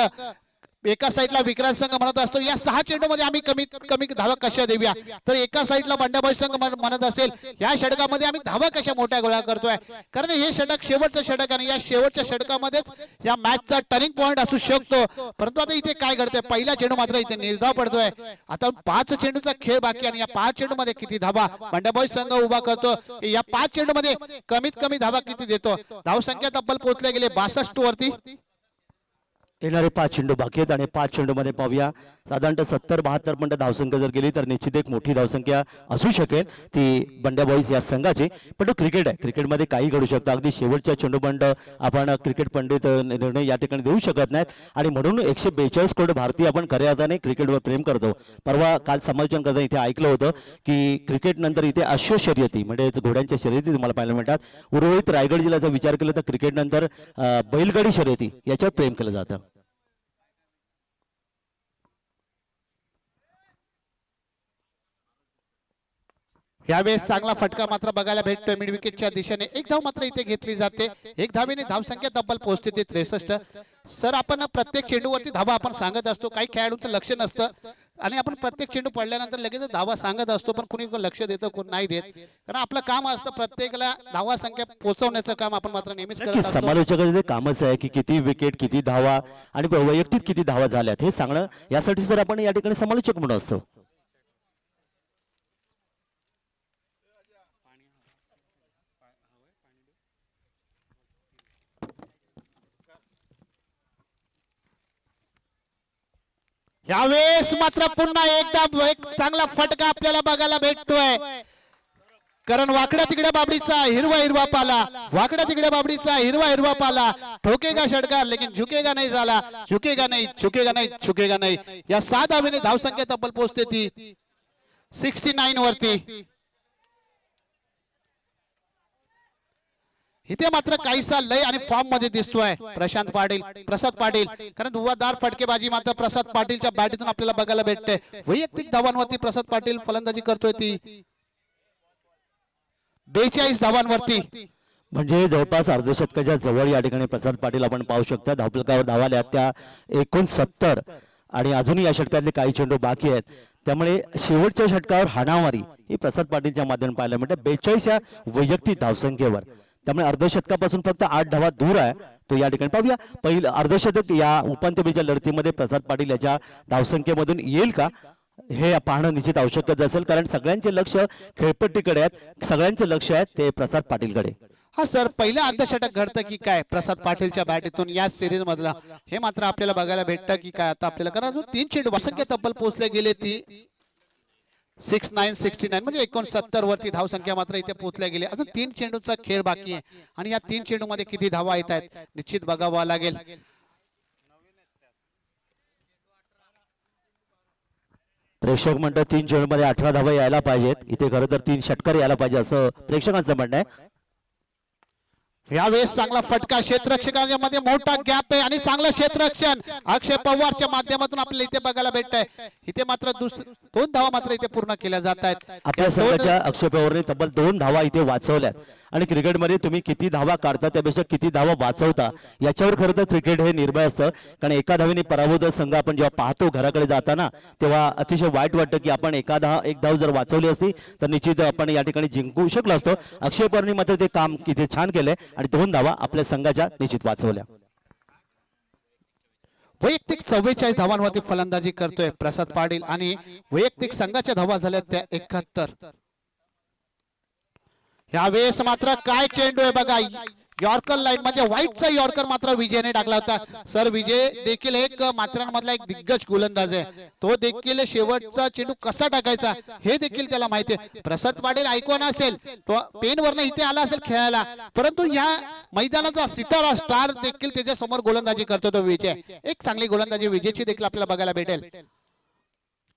एका साईडला विक्रांत संघ म्हणत असतो या 6 चेंडूमध्ये आम्ही कमीत कमी धावा कशा देऊया तर एका साईडला बंडाबाई संघ म्हणत असेल या षटकामध्ये आम्ही धावा कशा मोठ्या गोळा करतोय कारण हे षटक शेवटचं षटक आणि या शेवटच्या षटकामध्येच या मॅचचा टर्निंग पॉइंट असू शकतो. परंतु आता इथे काय घडतंय पहिला चेंडू मात्र इथे निर्धाव पडतोय. आता 5 चेंडूचा खेळ बाकी आणि या 5 चेंडूमध्ये किती धावा बंडाबाई संघ उभा करतो या 5 चेंडूमध्ये कमीत कमी धावा किती देतो. धावसंख्या तब्बल पोहोचले गेले 62 वरती. येणारे 5 चेंडू बाकी आहेत आणि 5 चेंडूमध्ये पाहूया साधारणतः 70-72 पर्यंत धावसंख्या जर गेली तर निश्चित एक मोठी धावसंख्या असू शकेल ती बंड्या बॉईज या संघाची. पण तो क्रिकेट आहे क्रिकेटमध्ये काही घडू शकतं. अगदी शेवटच्या चेंडूपर्यंत आपण क्रिकेट पंडित निर्णय या ठिकाणी देऊ शकत नाहीत आणि म्हणून 142 करोड भारतीय आपण खऱ्या अर्थाने क्रिकेटवर प्रेम करतो. परवा काल समालोचन करताना इथे ऐकलं होतं की क्रिकेट नंतर इथे अश्व शर्यती म्हणजे घोड्यांच्या शर्यती तुम्हाला पाहायला मिळतात. उर्वरित रायगड जिल्ह्याचा विचार केला तर क्रिकेट नंतर बैलगाडी शर्यती याच्यावर प्रेम केलं जातं. यावेळेस चांगला फटका मात्र बघायला भेटतोय मिड विकेटच्या दिशेने. एक धाव मात्र इथे घेतली जाते. एक धावेने धावसंख्या तब्बल पोहोचते ते 63. सर आपण प्रत्येक चेंडूवरती धावा आपण सांगत असतो. काही खेळाडूंचं लक्ष नसतं आणि आपण प्रत्येक चेंडू पडल्यानंतर लगेच धावा सांगत असतो पण कुणी लक्ष देतं कोण नाही देत कारण आपलं काम असतं प्रत्येकाला धावा संख्या पोहोचवण्याचं काम आपण मात्र नेहमीच करत असतो. समालोचकाचे कामच आहे की किती विकेट किती धावा आणि वैयक्तिक किती धावा झाल्यात हे सांगणं यासाठी सर आपण या ठिकाणी समालोचक म्हणून असतो. यावेळेस मात्र पुन्हा एकदा एक चांगला फटका आपल्याला बघायला भेटतोय. कारण वाकड्या तिकड्या बाबडीचा हिरवा हिरवा पाला, वाकड्या तिकड्या बाबडीचा हिरवा हिरवा पाला, ठोकेगा षटकार लेकिन झुकेगा नाही झाला, झुकेगा नाही, झुकेगा नाही, झुकेगा नाही. या 7 धावेने धावसंख्या तब्बल पोहोचते ती 69 वरती. इथे मात्र काहीसा लय आणि फॉर्म मध्ये दिसतोय प्रसाद पाटील, कारण धुवाधार फटकेबाजी मात्र प्रसाद पाटीलच्या बॅटीतून आपल्याला बघायला भेटते. वैयक्तिक धावांवरती प्रसाद पाटील फलंदाजी करतोय ती 42 धावांवरती. म्हणजे जवळपास अर्धशतकाच्या जवळ या ठिकाणी प्रसाद पाटील आपण पाहू शकता. धावफलकावर धावा आल्या त्या 69 आणि अजूनही या षटकातले काही चेंडू बाकी आहेत. त्यामुळे शेवटच्या षटकावर हाणामारी ही प्रसाद पाटीलच्या माध्यमातून पाहायला मिळते 42 या वैयक्तिक धावसंख्येवर. त्यामुळे अर्धशतकापासून फक्त 8 धावा दूर आहे तो. या ठिकाणी पाहूया पहिलं अर्धशतक या उपांत्यफेरीच्या लढतीमध्ये प्रसाद पाटील याच्या धावसंख्येमधून येईल का हे पाहणं निश्चित आवश्यकच असेल, कारण सगळ्यांचे लक्ष खेळपट्टीकडे आहेत, सगळ्यांचे लक्ष आहे ते प्रसाद पाटीलकडे. हा सर, पहिलं अर्धशतक घडतं की काय प्रसाद पाटीलच्या बॅटीतून या सिरीज मधला हे मात्र आपल्याला बघायला भेटतं की काय आता आपल्याला, कारण अजून 3 चेंडू धावसंख्या तब्बल पोहोचले गेले ती 69 म्हणजे 69 वरती धावसंख्या मात्र इथे पोहोचल्या गेले. अजून 3 चेंडूचा खेळ बाकी आहे आणि या 3 चेंडू मध्ये किती धावा येत आहेत निश्चित बघावं लागेल. प्रेक्षक म्हणतात 3 चेंडूमध्ये 18 धावा यायला पाहिजेत. इथे खरं तर 3 षटकार यायला पाहिजे असं प्रेक्षकांचं म्हणणं आहे. यावेळेस चांगला फटका क्षेत्ररक्षकांच्या मध्ये मोठा गॅप आहे आणि चांगलं क्षेत्ररक्षण अक्षय पवारच्या माध्यमातून आपल्याला इथे बघायला भेटतंय. इथे मात्र 2 धावा मात्र इथे पूर्ण केल्या जात आहेत. आपल्या संघाच्या अक्षय पवारने तब्बल 2 धावा इथे वाचवल्यात. आणि क्रिकेटमध्ये तुम्ही किती धावा काढता त्यापेक्षा किती धावा वाचवता याच्यावर खरं तर क्रिकेट हे निर्भय असतं. कारण एका धावेने पराभूत संघ आपण जेव्हा पाहतो घराकडे जाताना तेव्हा अतिशय वाईट वाटतं की आपण एक धाव जर वाचवली असती तर निश्चित आपण या ठिकाणी जिंकू शकलो असतो. अक्षय पवारने मात्र ते काम किती छान केलंय आणि 2 धावा आपल्या संघाच्या निश्चित वाचवल्या. वैयक्तिक 44 धावांवरती फलंदाजी करतोय प्रसाद पाटील आणि वैयक्तिक संघाच्या धावा झाल्या त्या 71. यावेळेस मात्र काय चेंडू आहे बघा, यॉर्कर लाईन म्हणजे व्हाईटचा यॉर्कर मात्र विजयने टाकला होता. सर, विजय देखील एक मात्रांमधला एक दिग्गज गोलंदाज आहे. तो देखील शेवटचा चेंडू कसा टाकायचा हे देखील त्याला माहिती आहे. प्रसाद पाटील ऐकून असेल तो पेनवरनं इथे आला असेल खेळायला, परंतु या मैदानाचा सितारा स्टार देखील त्याच्या समोर गोलंदाजी करतो तो विजय. एक चांगली गोलंदाजी विजयची देखील आपल्याला बघायला भेटेल.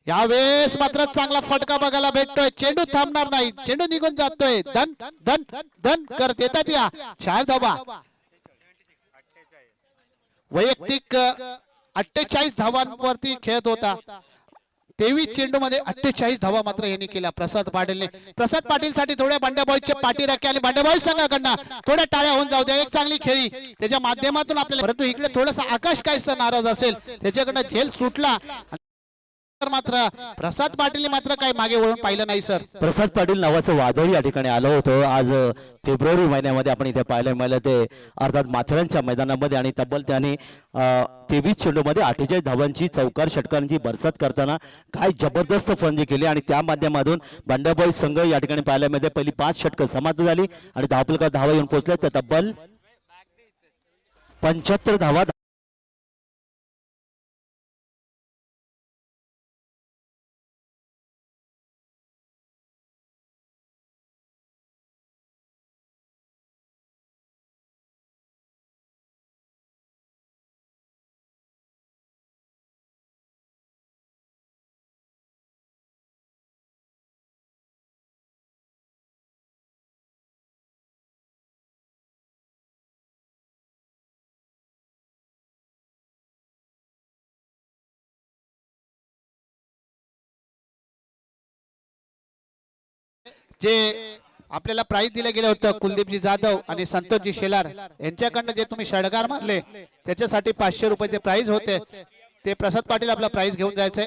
यावेळेस मात्र चांगला फटका बघायला भेटतोय. चेंडू थांबणार नाही, चेंडू निघून जातोय. धन धन धन करत येतात या 4 धावा. वैयक्तिक 48 धावांवरती खेळत होता. 23 चेंडू मध्ये 48 धावा मात्र यांनी केल्या प्रसाद पाटीलने. प्रसाद पाटील साठी थोड्या बंड्याबॉयचे पाठी राखे आणि बंड्याबॉय संघाकडनं थोड्या टाळ्या होऊन जाऊ द्या. एक चांगली खेळी त्याच्या माध्यमातून आपल्याला, परंतु इकडे थोडंसं आकाश काहीसं नाराज असेल, त्याच्याकडनं झेल सुटला मात्र प्रसाद पाटील मात्र काही मागे वळून पाहिलं नाही. सर, प्रसाद पाटील नावाचं वादळ या ठिकाणी आलं होतं आज फेब्रुवारी महिन्यामध्ये आपण इथे पाहायला मिळालं ते अर्थात माथेरानच्या मैदानामध्ये. आणि तब्बल त्याने 23 चेंडूमध्ये 48 धावांची चौकार षटकारांची बरसात करताना काय जबरदस्त फलंदाजी केली आणि त्या माध्यमातून बंडाबॉय संघ या ठिकाणी पाहायला मिळते पहिली 5 षटकं समाप्त झाली आणि धावफलकावर धावा येऊन पोहोचल्या तर तब्बल 75 धावा. जे आपल्याला प्राइज दिलं गेलं होतं कुलदीपजी जाधव आणि संतोषजी शेलार यांच्याकडनं जे तुम्ही षडकार मारले त्याच्यासाठी 500 रुपयाचे प्राइज होते ते प्रसाद पाटील आपला प्राइज घेऊन जायचे.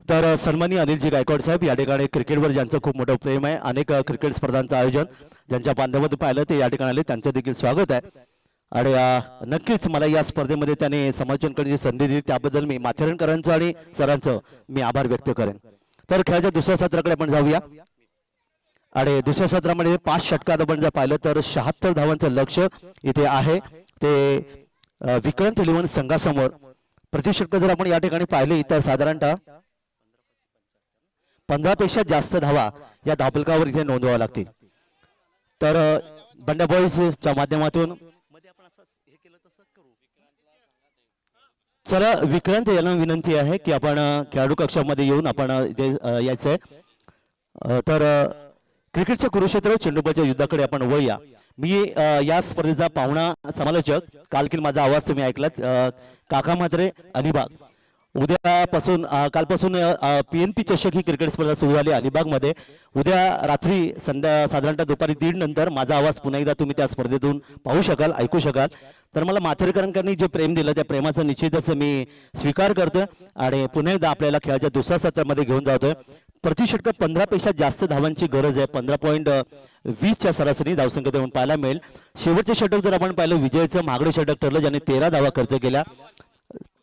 तर सन्माननीय अनिलजी गायकवाड साहेब या ठिकाणी क्रिकेटवर ज्यांचं खूप मोठं प्रेम आहे, अनेक क्रिकेट स्पर्धांचं आयोजन ज्यांच्या माध्यमातून पाहिलं ते या ठिकाणी आले, त्यांचं देखील स्वागत आहे. आणि नक्कीच मला या स्पर्धेमध्ये त्याने समालोचन करण्याची संधी दिली त्याबद्दल मी माथेरानकरांचं आणि सरांचं मी आभार व्यक्त करेन. तर खेळाच्या दुसऱ्या सत्राकडे आपण जाऊया. आणि दुसऱ्या सत्रामध्ये 5 षटकात आपण जर पाहिलं तर 76 धावांचं लक्ष इथे आहे ते विक्रांत इलेव्हन संघासमोर. प्रति षटक जर आपण या ठिकाणी पाहिले तर साधारणतः 15 पेक्षा जास्त धावा या धावफलकावर इथे नोंदवाव्या लागतील. तर बंड्या बॉईजच्या माध्यमातून चला विक्रांत यांना विनंती आहे की आपण खेळाडू कक्षामध्ये येऊन आपण इथे यायचंय. तर क्रिकेटच्या कुरुक्षेत्र चेंडूबाच्या युद्धाकडे आपण वळूया. मी या स्पर्धेचा पाहुणा समालोचक कालकील माझा आवाज तुम्ही ऐकलात काका म्हात्रे अलिबाग. उद्यापासून कालपासून PNP चषक ही क्रिकेट स्पर्धा सुरू झाली अलिबागमध्ये. उद्या रात्री साधारणतः दुपारी 1:30 नंतर माझा आवाज पुन्हा एकदा तुम्ही त्या स्पर्धेतून पाहू शकाल ऐकू शकाल. तर मला माथेरकरांनी जे प्रेम दिलं त्या प्रेमाचा निश्चितच मी स्वीकार करतोय आणि पुन्हा एकदा आपल्याला खेळाच्या दुसऱ्या सत्रामध्ये घेऊन जातोय. प्रति षटक 15 पेक्षा जास्त धावांची गरज आहे. 15.20च्या सरासरी धावसंख्या देऊन पाहायला मिळेल. शेवटचे षटक जर आपण पाहिलं विजयचं महागडे षटक ठरलं ज्याने 13 धावा खर्च केल्या.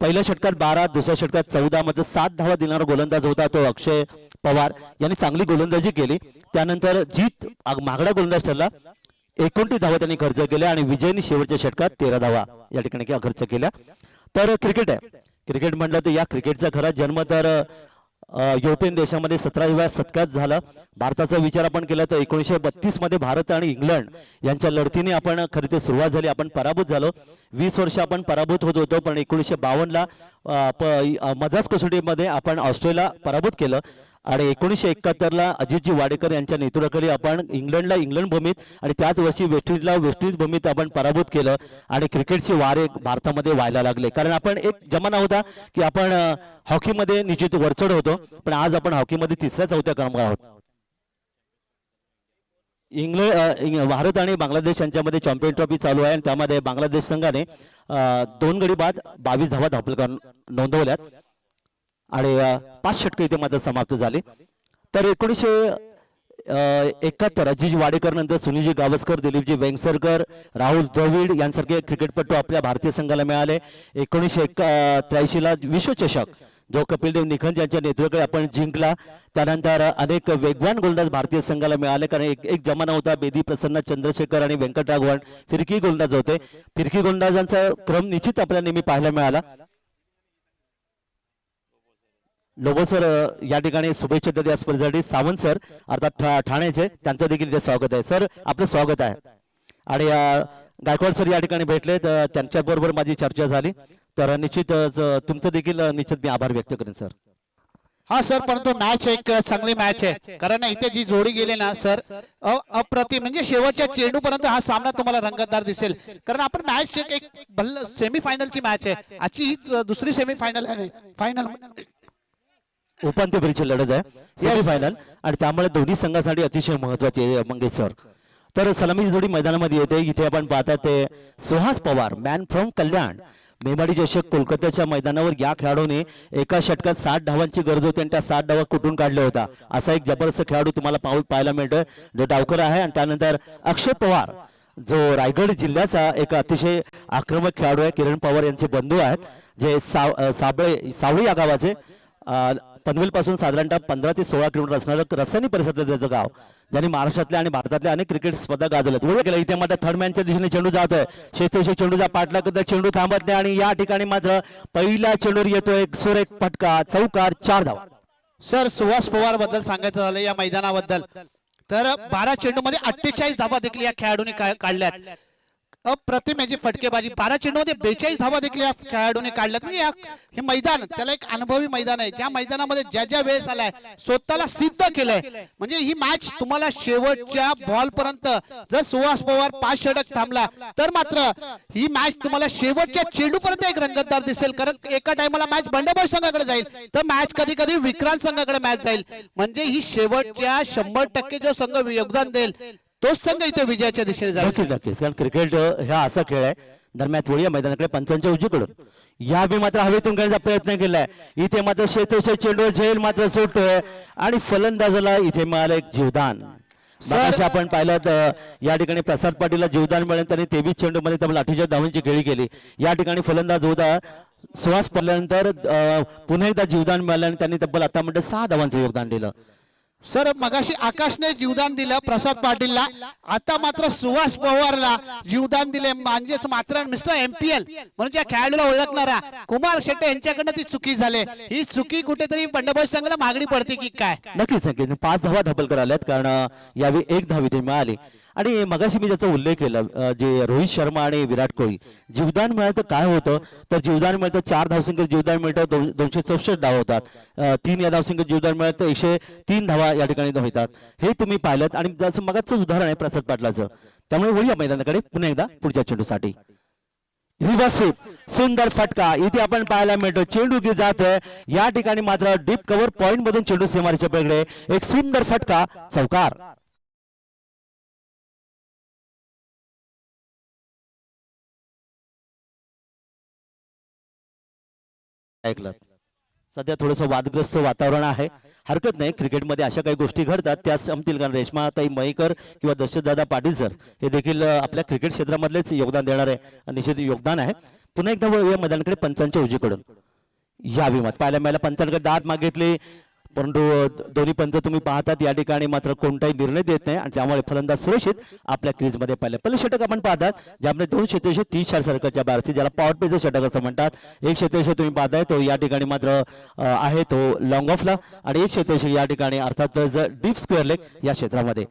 पहिल्या षटकात 12 दुसऱ्या षटकात 14 मध्ये 7 धावा देणारा गोलंदाज होता तो अक्षय पवार यांनी चांगली गोलंदाजी केली. त्यानंतर जीत महागडा गोलंदाज ठरला 29 धावा त्यांनी खर्च केल्या आणि विजयनी शेवटच्या षटकात 13 धावा या ठिकाणी खर्च केल्या. तर क्रिकेट आहे. क्रिकेट म्हटलं तर या क्रिकेटचा खरा जन्म तर युरोपियन देशामध्ये 17व्या शतकात झाला. भारताचा विचार आपण केला तर 1932 मध्ये भारत आणि इंग्लंड यांच्या लढतीने आपण खरी ते सुरुवात झाली. आपण पराभूत झालो. 20 वर्ष आपण पराभूत होत होतो पण 1952ला मद्रास कसोटीमध्ये आपण ऑस्ट्रेलियाला पराभूत केलं आणि 1971ला अजितजी वाडेकर यांच्या नेतृत्वाखाली आपण इंग्लंडला इंग्लंड भूमीत आणि त्याच वर्षी वेस्ट इंडिजला वेस्ट इंडिज भूमीत आपण पराभूत केलं आणि क्रिकेटचे वारे भारतामध्ये व्हायला लागले. कारण आपण एक जमाना होता की आपण हॉकीमध्ये निश्चित वरचढ होतो पण आज आपण हॉकीमध्ये 3ऱ्या-4थ्या क्रमांकावर आहोत. भारत आणि बांगलादेश यांच्यामध्ये चॅम्पियन ट्रॉफी चालू आहे आणि त्यामध्ये बांगलादेश संघाने 2 गडी बाद 22 धावा धावफलकावर नोंदवल्यात आणि 5 षटके इथे मात्र समाप्त झाले. तर 1971 अजितजी वाडेकर नंतर सुनीलजी गावस्कर दिलीपजी वेंगसरकर राहुल द्रविड यांसारखे क्रिकेटपटू आपल्या भारतीय संघाला मिळाले. 1983ला विश्वचषक जो कपिलदेव निखंज यांच्या नेतृत्वाखाली आपण जिंकला. त्यानंतर अनेक वेगवान गोलंदाज भारतीय संघाला मिळाले कारण एक जमाना होता बेदी प्रसन्न चंद्रशेखर आणि व्यंकटराघवन फिरकी गोलंदाज होते. फिरकी गोलंदाजांचा क्रम निश्चित आपल्याला नेहमी पाहायला मिळाला. लोबो सर या ठिकाणी शुभेच्छा देतात या स्पर्धेसाठी. सावंत सर अर्थात ठाण्याचे त्यांचं देखील इथे स्वागत आहे. सर आपलं स्वागत आहे. आणि गायकवाड सर या ठिकाणी भेटले तर त्यांच्याबरोबर माझी चर्चा झाली तर निश्चितच तुमचं देखील निश्चित मी आभार व्यक्त करेन सर. हा सर परंतु मॅच एक चांगली मॅच आहे कारण इथे जी जोडी गेली ना सर अप्रतिम म्हणजे शेवटच्या चेंडूपर्यंत हा सामना तुम्हाला रंगतदार दिसेल. कारण आपण मॅच एक सेमीफायनलची मॅच आहे. आजची ही दुसरी सेमीफायनल आहे. फायनल उपांत्य फेरीची लढत आहे सेमीफायनल आणि त्यामुळे दोन्ही संघासाठी अतिशय महत्वाची आहे मंगेश सर. तर सलामी जोडी मैदानामध्ये येते. इथे आपण पाहता ते सुहास पवार मॅन फ्रॉम कल्याण मेमाडी चषक कोलकात्याच्या मैदानावर या खेळाडूने एका षटकात 60 धावांची गरज होती आणि त्या 60 धावा कुठून काढल्या होता असा एक जबरदस्त खेळाडू तुम्हाला पाहायला मिळतोय जो डावकर आहे. आणि त्यानंतर अक्षय पवार जो रायगड जिल्ह्याचा एक अतिशय आक्रमक खेळाडू आहे. किरण पवार यांचे बंधू आहेत जे सावळी या गावाचे पनवेल पासून साधारणतः 15 ते 16 किलोमीटर असणारं रसायनी परिसरातलं त्याचं गाव ज्यांनी महाराष्ट्रातल्या आणि भारतातल्या अनेक क्रिकेट स्पर्धा गाजवल्यात. वेळ केला इथे मात्र थर्ड मॅनच्या दिशेने चेंडू जातोय. शेतशे चेंडूचा पाठलाग करता चेंडू थांबत नाही आणि या ठिकाणी मात्र पहिल्या चेंडूवर येतोय सुरेख फटका चौकार 4 धावा. सर सुहास पवार बद्दल सांगायचं झालं या मैदानाबद्दल तर 12 चेंडूमध्ये 48 धावा देखील या खेळाडूने काढल्यात. अप्रतिम याची फटकेबाजी 12 चेंडूमध्ये 42 धावा देखील या खेळाडूने काढल्यात. म्हणजे हे मैदान त्याला एक अनुभवी मैदान आहे. ज्या मैदानामध्ये ज्या वेळेस आलाय स्वतःला सिद्ध केलंय. म्हणजे ही मॅच तुम्हाला शेवटच्या बॉल पर्यंत जर सुहास पवार 5 षटक थांबला तर मात्र ही मॅच तुम्हाला शेवटच्या चेंडू पर्यंत एक रंगतदार दिसेल. कारण एका टायमाला मॅच बंडबॉय संघाकडे जाईल तर मॅच कधी कधी विक्रांत संघाकडे मॅच जाईल. म्हणजे ही शेवटच्या 100% जो संघ योगदान देईल तोच संघ इथे विजयाच्या दिशेने जाईल. नक्कीच कारण क्रिकेट हा असा खेळ आहे. दरम्यान वळूया मैदानाकडे पंचांच्या उजवीकडून. या बी मात्र हवेतून खेळण्याचा प्रयत्न केलाय. इथे मात्र शेतोशे चेंडूवर झेल मात्र सुटतोय आणि फलंदाजाला इथे मिळालं एक जीवदान. मगाशी आपण पाहिलं या ठिकाणी प्रसाद पाटीलला जीवदान मिळालं, त्यांनी 23 चेंडूमध्ये तब्बल 48 धावांची खेळी केली. या ठिकाणी फलंदाज होता सुहास पडल्यानंतर पुन्हा एकदा जीवदान मिळालं आणि त्यांनी तब्बल आता 6 धावांचं योगदान दिलं. सर मगाशी आकाशने जीवदान दिलं प्रसाद पाटीलला, आता मात्र सुहास पवारला जीवदान दिले. म्हणजेच मात्र मिस्टर MPL म्हणजे या खेळाडूला ओळखणारा कुमार शेट्टे यांच्याकडनं ती चुकी झाली. ही चुकी कुठेतरी बंडबॉय संघाला मागणी पडते की काय? नक्कीच नक्कीच 5 धावा धबलकर आल्यात, कारण यावेळी 1 धाव इथे मिळाली. आणि मगाशी मी ज्याचा उल्लेख केला, जे रोहित शर्मा आणि विराट कोहली जीवदान मिळालं तर काय होतं, तर जीवदान मिळतं 4 धावसंख्येत जीवदान मिळतं, 264 धावा होतात. 3 या धावसंख्येत जीवदान मिळालं तर 103 धावा या ठिकाणी होतात. हे तुम्ही पाहिलं. आणि त्याचं मगाचं उदाहरण आहे प्रसाद पाटलाचं. त्यामुळे वळूया मैदानाकडे पुन्हा एकदा पुढच्या चेंडूसाठी. रिव्हर्स सुंदर फटका इथे आपण पाहायला मिळतो. चेंडू की जात या ठिकाणी मात्र डीप कव्हर पॉइंट मधून चेंडू सीमारेच्या पलीकडे एक सुंदर फटका, चौकार. ऐकलं सध्या थोडंसं वादग्रस्त वातावरण आहे. हरकत नाही, क्रिकेटमध्ये अशा काही गोष्टी घडतात, त्या संपतील. कारण रेश्माताई मयेकर किंवा दशरथदादा पाटील सर हे देखील आपल्या क्रिकेट क्षेत्रामधलेच योगदान देणारे निश्चित योगदान आहे. पुन्हा एकदा या मैदानाकडे पंचांच्या उजवीकडून यावी मत पाहायला मिळालं. पंचांकडे दाद मागितले, परंतु दोन्ही पंच तुम्ही पाहतात या ठिकाणी मात्र कोणताही निर्णय देत नाही आणि त्यामुळे फलंदाज सुरक्षित आपल्या क्रीजमध्ये पाहिलं. पहिलं षटक आपण पाहतात ज्यामध्ये 2 क्षेत्ररक्षक 30 सर्कलच्या बाहेरचे, ज्याला पॉवर प्लेचं षटक असं म्हणतात. एक क्षेत्ररक्षक तुम्ही पाहताय तो या ठिकाणी मात्र आहे तो लॉंग ऑफला, आणि एक क्षेत्ररक्षक या ठिकाणी अर्थातच डीप स्क्वेअर लेग या क्षेत्रामध्ये.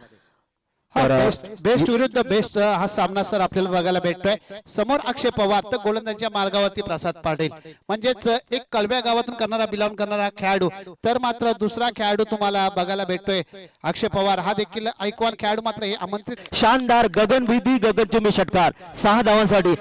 बेस्ट विरुद्ध बेस्ट हा सामना सर आपल्याला बघायला भेटतोय. समोर अक्षय पवार तर गोलंदाजीच्या मार्गावरती प्रसाद पाटील. म्हणजेच एक कळव्या गावातून करणारा बिलॉंग करणारा खेळाडू, तर मात्र दुसरा खेळाडू तुम्हाला बघायला भेटतोय अक्षय पवार. हा देखील ऐकवान खेळाडू मात्र हे आमंत्रित. शानदार गगनभेदी गगनचुंबी षटकार 6 धावांसाठी.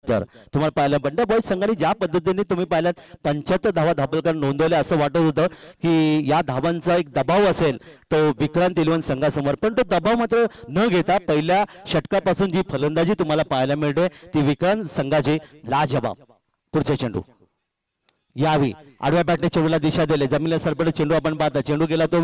तर तुम्हाला पाहिलं बंडा बॉयज संघाने ज्या पद्धतीने तुम्ही पाहिलात 75 धावा धाबलकर नोंदवल्या, असं वाटत होतं की या धावांचा एक दबाव असेल तो विक्रांत इलेव्हन संघासमोर, पण तो दबाव मात्र न घेता पहिल्या षटकापासून जी फलंदाजी तुम्हाला पाहायला मिळते ती विक्रांत संघाची लाजवाब. पुढचे चेंडू यावी आडव्या बॅटने चेंडूला दिशा दिली, जमिनीला सरपडे चेंडू आपण पाहता. चेंडू गेला तो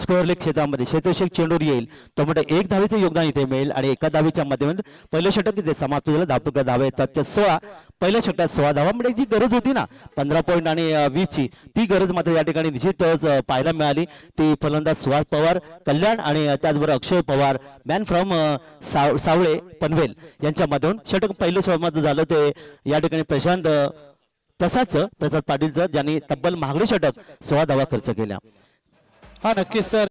स्क्वेअर लेग क्षेत्रामध्ये, क्षेत्ररक्षक चेंडूर येईल तो म्हणजे 1 धावेचं योगदान इथे मिळेल आणि एका धावेच्या माध्यमातून पहिलं षटक इथे समाप्त झालं. धावपका धावे येतात त्या 16, पहिल्या षटकात 16 धावा म्हणजे जी गरज होती ना 15 पॉईंट आणि 20 ची, ती गरज मात्र या ठिकाणी निश्चितच पाहायला मिळाली. ती फलंदाज सुहास पवार कल्याण आणि त्याचबरोबर अक्षय पवार मॅन फ्रॉम सावळे पनवेल यांच्यामधून षटक पहिलं समाप्त झालं. ते या ठिकाणी प्रसाद पाटीलचं, ज्यांनी तब्बल महागडे षटक 16 धावा खर्च केल्या. हा नक्कीच सर,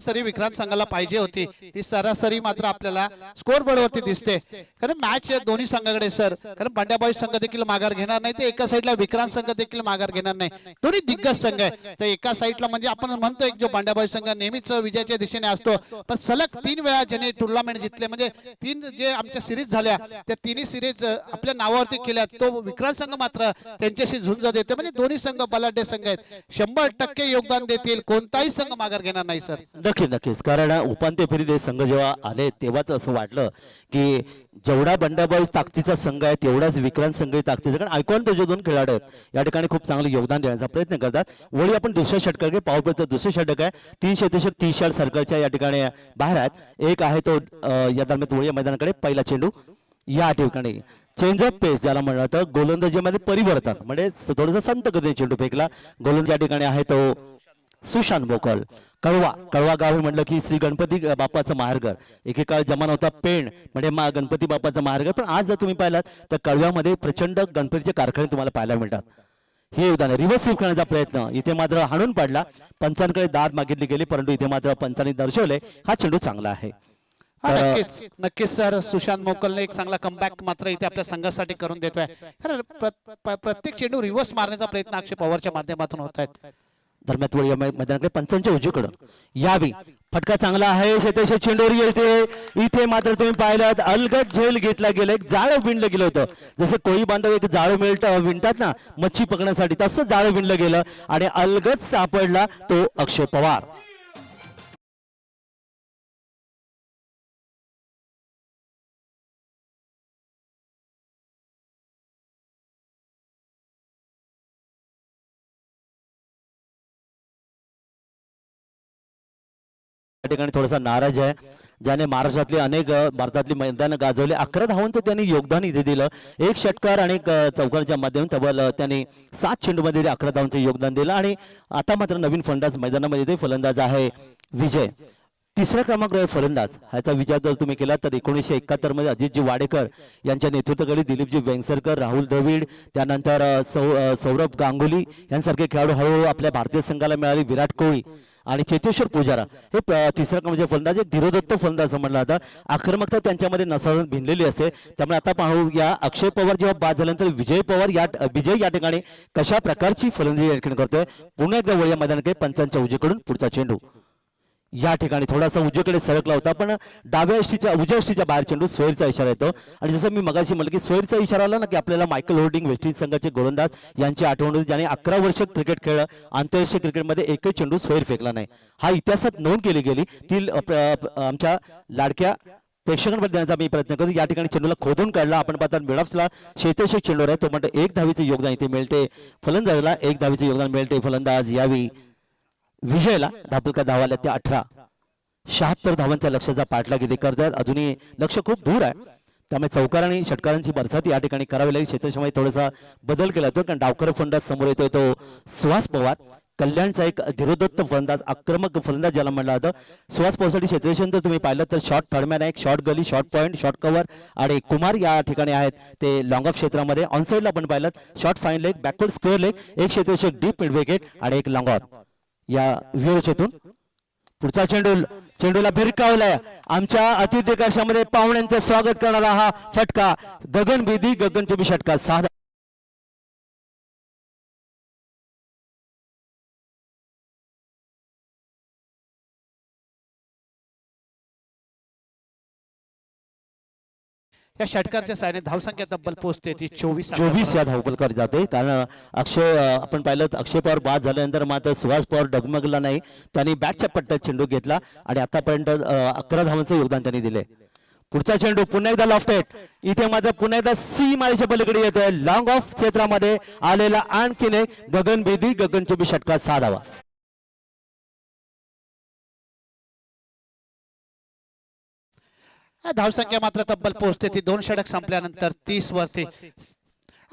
सरी विक्रांत संघाला पाहिजे होती ती सरासरी मात्र आपल्याला स्कोर बोर्ड वरती दिसते. कारण मॅच दोन्ही संघाकडे सर, कारण पांड्याबाई संघ देखील माघार घेणार नाही, ते एका साईडला विक्रांत संघ देखील माघार घेणार नाही. दोन्ही दिग्गज संघ आहे. तर एका साईडला म्हणजे आपण म्हणतो एक जो पांड्याबाई संघ नेहमीच विजयाच्या दिशेने असतो, पण सलग 3 वेळा ज्याने टुर्नामेंट जिंकले, म्हणजे 3 जे आमच्या सिरीज झाल्या त्या तिन्ही सिरीज आपल्या नावावरती केल्या, तो विक्रांत संघ मात्र त्यांच्याशी झुंज देतो. म्हणजे दोन्ही संघ बलाढ्य संघ आहेत, 100% योगदान देतील, कोणताही संघ माघार घेणार नाही सर. नक्कीच कारण उपांत्य फेरीत संघ जेव्हा आले तेव्हाच असं वाटलं की जेवढा बंडाबॉय ताकदीचा संघ आहे तेवढाच विक्रांत संघ ताकदीचा, कारण आयकॉन तो जे 2 खेळाडू आहेत या ठिकाणी खूप चांगलं योगदान देण्याचा प्रयत्न करतात. वळी आपण दुसऱ्या षटकाकडे पॉवर प्लेचं दुसरे षटक आहे, 3 क्षेत्ररक्षक 30 सर्कलच्या या ठिकाणी बाहेर आहेत. एक आहे तो या दरम्यान वळी मैदानाकडे पहिला चेंडू या ठिकाणी चेंज ऑफ पेस ज्याला म्हणलं तर गोलंदाजीमध्ये परिवर्तन, म्हणजे थोडंसं संत गतीने चेंडू फेकला. गोलंदाज या ठिकाणी आहे तो सुशांत मोकल. कळवा गाव म्हटलं की श्री गणपती बाप्पाचं माहेरघर, एकेकाळ जमाना होता पेण म्हणजे गणपती बाप्पाचं माहेरघर, पण आज जर तुम्ही पाहिलात तर कळव्यामध्ये प्रचंड गणपतीचे कारखाने तुम्हाला पाहायला मिळतात. हे योगदान रिव्हर्स स्वीप करण्याचा प्रयत्न इथे मात्र हाणून पाडला, पंचांकडे दाद मागितली गेली, परंतु इथे मात्र पंचांनी दर्शवले हा चेंडू चांगला आहे. नक्कीच सर, सुशांत मोकलने एक चांगला कमबॅक मात्र इथे आपल्या संघासाठी करून देतोय. प्रत्येक चेंडू रिव्हर्स मारण्याचा प्रयत्न अक्षय पवारच्या माध्यमातून होत आहेत. दरम्यान थोडी या मैदानाकडे पंचांच्या उजवीकडून यावी फटका चांगला आहे शेतेशे चेंडूवर येते इथे मात्र तुम्ही पाहिलं अलगद झेल घेतला गेला एक जाळं विणलं गेलं होतं जसे कोळी बांधव एक जाळं विणतात ना मच्छी पकडण्यासाठी तसं जाळं विणलं गेलं आणि अलगद सापडला तो अक्षय पवार. ठिकाणी थोडासा नाराज आहे ज्याने महाराष्ट्रातली अनेक भारतातली मैदानं गाजवले 11 धावांचं त्यांनी योगदान इथे दिलं एक षटकार आणि चौकाराच्या माध्यमातून तब्बल त्यांनी 7 चेंडूमध्ये 11 धावांचं योगदान दिलं आणि आता मात्र नवीन फलंदाज मैदानामध्ये ते फलंदाज आहे विजय तिसरा क्रमांक फलंदाज ह्याचा विचार जर तुम्ही केला तर 1971 मध्ये अजितजी वाडेकर यांच्या नेतृत्वाखाली दिलीपजी वेंगसरकर राहुल द्रविड त्यानंतर सौरभ गांगुली यांसारखे खेळाडू हळूहळू आपल्या भारतीय संघाला मिळाले विराट कोहली आणि चेतेश्वर पुजारा हे तिसरा क्रमांकाचे फलंदाज एक धीरोदत्त फलंदाज म्हणला जाता आक्रमकता त्यांच्यामध्ये नसाळून भिनलेली असते त्यामुळे आता पाहू या अक्षय पवार जेव्हा बाद झाल्यानंतर विजय या ठिकाणी कशा प्रकारची फलंदाजी या ठिकाणी करतोय पुन्हा एकदा वळ या मैदानाकडे पंचांच्या उजवीकडून पुढचा चेंडू या ठिकाणी थोडासा उजवीकडे सरकला होता पण उजव्या यष्टीच्या बाहेर चेंडू स्वेरचा इशारा येतो आणि जसं मी मगाशी म्हटलं की स्वेरचा इशारा आला ना की आपल्याला मायकल होल्डिंग वेस्ट इंडिज संघाचे गोलंदाज यांची आठवण होती ज्याने 11 वर्ष क्रिकेट खेळलं आंतरराष्ट्रीय क्रिकेटमध्ये एकही चेंडू स्वेर फेकला नाही हा इतिहासात नोंद केली गेली ती आमच्या लाडक्या प्रेक्षकांमध्ये देण्याचा मी प्रयत्न करतो या ठिकाणी चेंडूला खोदून काढला आपण पाहतात मिडऑफला शेतेशे चेंडूवर आहे तो म्हणतो 1 धावेचे योगदान इथे मिळते फलंदाजाला 1 धावेचे योगदान मिळते फलंदाज यावी विजयला धापलका धावाला त्या 76 धावांच्या लक्ष्याचा पाठलाग इथे करतात अजूनही लक्ष खूप दूर आहे त्यामुळे चौकार आणि षटकारांची बरसाती या ठिकाणी करावी लागेल क्षेत्रक्षमतेत थोडासा बदल केला जातो कारण डावकर फलंदाज समोर येतोय तो सुहास पवार कल्याणचा एक धीरोदत्त फलंदाज आक्रमक फलंदाज ज्याला म्हणलं जातं सुहास पवारसाठी क्षेत्ररक्षण जर तुम्ही पाहिलं तर शॉर्ट थर्डमॅन आहे शॉर्ट गली शॉर्ट पॉईंट शॉर्ट कव्हर आणि कुमार या ठिकाणी आहेत ते लॉंग ऑफ क्षेत्रामध्ये ऑन साईडला आपण पाहिलं short fine leg backward square leg एक क्षेत्ररक्षक डीप मिड विकेट आणि एक लॉंग ऑफ या व्यूहर्सतून पुढचा चेंडूला भिरकावलाय आमच्या अतिथी कक्षामध्ये पाहुण्यांचं स्वागत करणारा हा फटका गगनभेदी गगनचुंबी षटकार 6 या षटकारच्या साहाय्याने धावसंख्या तब्बल पोहोचते ती 24 या धावफलकावर जाते कारण आपण पाहिलं अक्षय पवार बाद झाल्यानंतर मात्र सुहास पवार डगमगला नाही त्यांनी बॅटच्या पट्ट्यात चेंडू घेतला आणि आतापर्यंत 11 धावांचं योगदान त्यांनी दिले पुढचा चेंडू पुन्हा एकदा लॉफ्टेड इथे मात्र पुन्हा एकदा सी माळीच्या पलीकडे येतोय लॉंग ऑफ क्षेत्रामध्ये आलेला आणखीन एक गगनभेदी गगनचुंबी षटकार 6 धावा धावसंख्या मात्र तब्बल पोहोचते ती 2 षटक संपल्यानंतर 30 वरती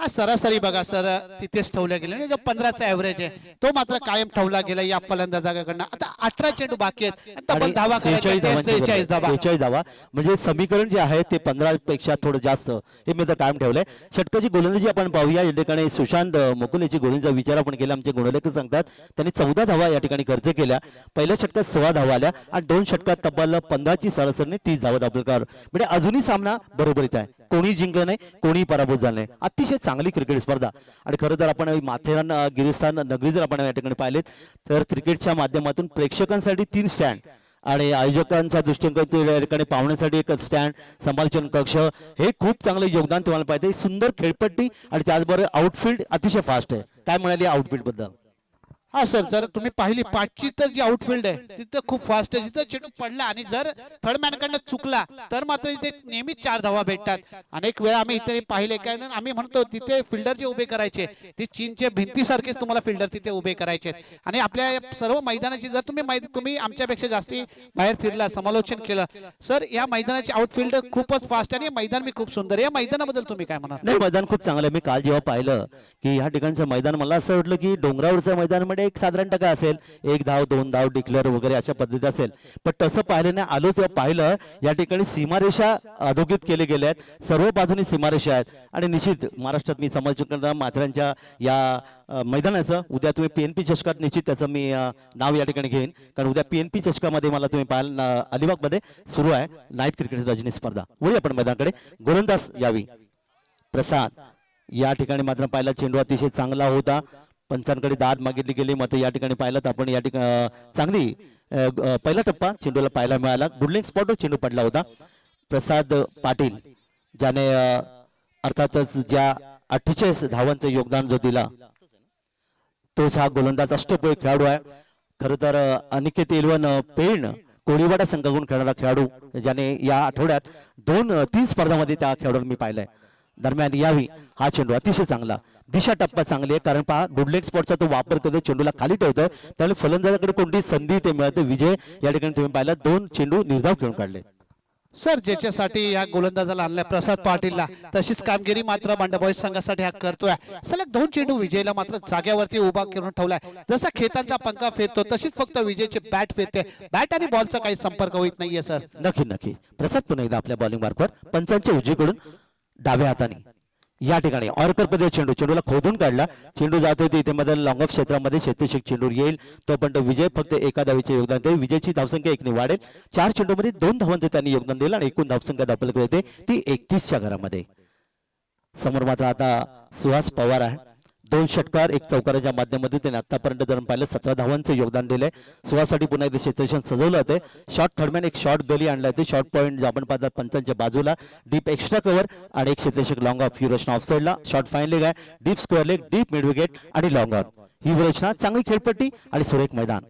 सरासरी बघा सर तिथेच ठेवल्या गेले जो 15चा ऍव्हरेज आहे तो मात्र कायम ठेवला गेला या फलंदाजाकडनं आता 18 चेंडू बाकी आहेत तब्बल धावा 46 धावा म्हणजे समीकरण जे आहे ते 15 पेक्षा थोडं जास्त हे मी कायम ठेवलंय षटकाची गोलंदाजी आपण पाहूया या ठिकाणी सुशांत मोकुलेची गोलंदाजीचा विचार आपण केला आमचे गुणलेखक सांगतात त्यांनी 14 धावा या ठिकाणी खर्च केल्या पहिल्या षटकात 16 धावा आल्या आणि 2 षटकात तब्बल 15ची सरासरीने 30 धावा दाखल म्हणजे अजूनही सामना बरोबरीत आहे कोणी जिंकलं नाही कोणी पराभूत झालं नाही अतिशय चांगली क्रिकेट स्पर्धा आणि खरं तर आपण माथेरान गिरिस्थान नगरी जर आपण या ठिकाणी पाहिले तर क्रिकेटच्या माध्यमातून प्रेक्षकांसाठी 3 स्टँड आणि आयोजकांच्या दृष्टिकोनातून या ठिकाणी पाहुण्यासाठी एक स्टँड समालोचन कक्ष हे खूप चांगलं योगदान तुम्हाला पाहिजे सुंदर खेळपट्टी आणि त्याचबरोबर आउटफील्ड अतिशय फास्ट आहे काय म्हणाले आउटफील्ड बद्दल हा सर जर तुम्ही पाहिली पाचची तर जी आउटफील्ड आहे तिथं खूप फास्ट आहे जिथं चेंडू पडला आणि जर थर्ड मॅन कडनं चुकला तर मात्र इथे नेहमी 4 धावा भेटतात अनेक वेळा आम्ही इथे पाहिले काय आम्ही म्हणतो तिथे फिल्डर जे उभे करायचे ते चीनचे भिंतीसारखेच तुम्हाला फिल्डर तिथे उभे करायचे आणि आपल्या सर्व मैदानाची जर तुम्ही आमच्यापेक्षा जास्ती बाहेर फिरला समालोचन केलं सर या मैदानाची आउटफील्ड खूपच फास्ट आणि मैदान मी खूप सुंदर या मैदानाबद्दल तुम्ही काय म्हणाल नाही मैदान खूप चांगलं आहे मी काल जेव्हा पाहिलं की ह्या ठिकाणचं मैदान मला असं वाटलं की डोंगरावरचं मैदान एक साधारण टक्का असेल 1 धाव 2 धाव डिक्लेअर वगैरे अशा पद्धती असेल पण तसं पाहिलं नाही आलो तेव्हा पाहिलं या ठिकाणी सीमारेषा अधोगीत केले गेले आहेत सर्व बाजूनी सीमारेषा आहेत आणि निश्चित महाराष्ट्रात मी समालोचन करणार माथेरानच्या या मैदानाचं उद्या तुम्ही पीएनपी चषकात निश्चित त्याचं मी नाव या ठिकाणी घेईन कारण उद्या पीएनपी चषकामध्ये मला तुम्ही पाहाल अलिबागमध्ये सुरू आहे नाईट क्रिकेट रजनी स्पर्धा वळूया आपण मैदानाकडे गोलंदाज यावी प्रसाद या ठिकाणी मात्र पाहिला चेंडू अतिशय चांगला होता पंचांकडे दाद मागितली गेली. मात्र या ठिकाणी पाहिलं तर आपण या ठिकाणी चांगली पहिला टप्पा चेंडूला पाहायला मिळाला. गुडलिंग स्पॉटवर चेंडू पडला होता. प्रसाद पाटील ज्याने अर्थातच ज्या 48 धावांचं योगदान जो दिला तोच हा गोलंदाज अष्टपैलू खेळाडू आहे. खरं तर अनिकेत एलवन पेण कोळीवाडा संघाकडून खेळणारा खेळाडू ज्याने या आठवड्यात 2-3 स्पर्धामध्ये त्या खेळाडूला मी पाहिलाय. दरम्यान यावी हा चेंडू अतिशय चांगला. दिशा टप्पा चांगली आहे कारण पहा गुडलेग स्पॉटचा तो वापर करतो, चेंडूला खाली ठेवतोय त्यामुळे फलंदाजाकडे कोणती संधी ते मिळते. विजय या ठिकाणी तुम्ही पाहिला 2 चेंडू निर्धाव खेळून काढले. सर ज्याच्यासाठी या गोलंदाजाला आणलाय प्रसाद पाटीलला तशीच कामगिरी मात्र बंडबॉय संघासाठी हा करतोय. सलग 2 चेंडू विजयला मात्र जाग्यावरती उभा करून ठेवलाय. जसा खेतांचा पंखा फिरतो तशीच फक्त विजयची बॅट फिरते. बॅट आणि बॉलचा काही संपर्क होत नाहीये सर. नक्की प्रसाद पुन्हा एकदा आपल्या बॉलिंग मार्कवर पंचांच्या उजवीकडून डाव्या हाताने या ठिकाणी ऑर्कर मध्ये चेंडूला खोदून काढला. चेंडू जात होती इथे मध्ये लॉंग ऑफ क्षेत्रामध्ये शेतीशिक चेंडू येईल तोपर्यंत विजय फक्त एका धावेचे योगदान देईल. विजयची धावसंख्या 1 ने वाढेल. 4 चेंडूमध्ये 2 धावांचे त्यांनी योगदान दिलं आणि एकूण धावसंख्या आपल्याकडे येते ती 31च्या घरामध्ये. समोर मात्र आता सुहास पवार आहे. 2 षटकार 1 चौकाराच्या माध्यमातून त्याने आतापर्यंत जर पाहिलं 17 धावांचे योगदान दिले. सुहासाठी पुन्हा एकदा क्षेत्ररक्षण सजवलं होते. शॉर्ट थर्डमॅन एक शॉर्ट गली आणला होते. शॉर्ट पॉईंट आपण पाहतात पंचांच्या बाजूला डीप एक्स्ट्रा कव्हर आणि एक क्षेत्ररक्षक long of he Rachana ऑफसाईडला. Short fine leg आहे, deep square leg, deep mid wicket आणि लॉंग ऑन ही रचना. चांगली खेळपट्टी आणि सुरेख मैदान.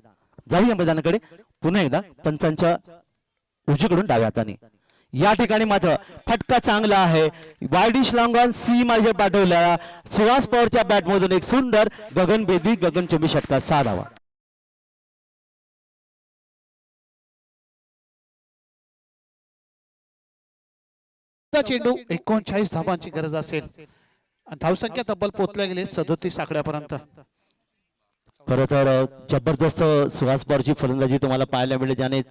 जाऊया मैदानाकडे पुन्हा एकदा पंचांच्या उजवीकडून डाव्या हाताने या ठिकाणी मात्र फटका चांगला आहे. वायडिश लॉंगॉन सी मार्जिन पाठवला. सुहास पवारच्या बॅटमधून एक सुंदर गगनभेदी गगनचुंबी षटकार 6 धावा. चेंडू 39 धावांची गरज असेल. धावसंख्या तब्बल पोहोचल्या गेले 37 आकड्यापर्यंत. खरं तर जबरदस्त सुहास पवारची फलंदाजी तुम्हाला पाहायला मिळेल ज्याने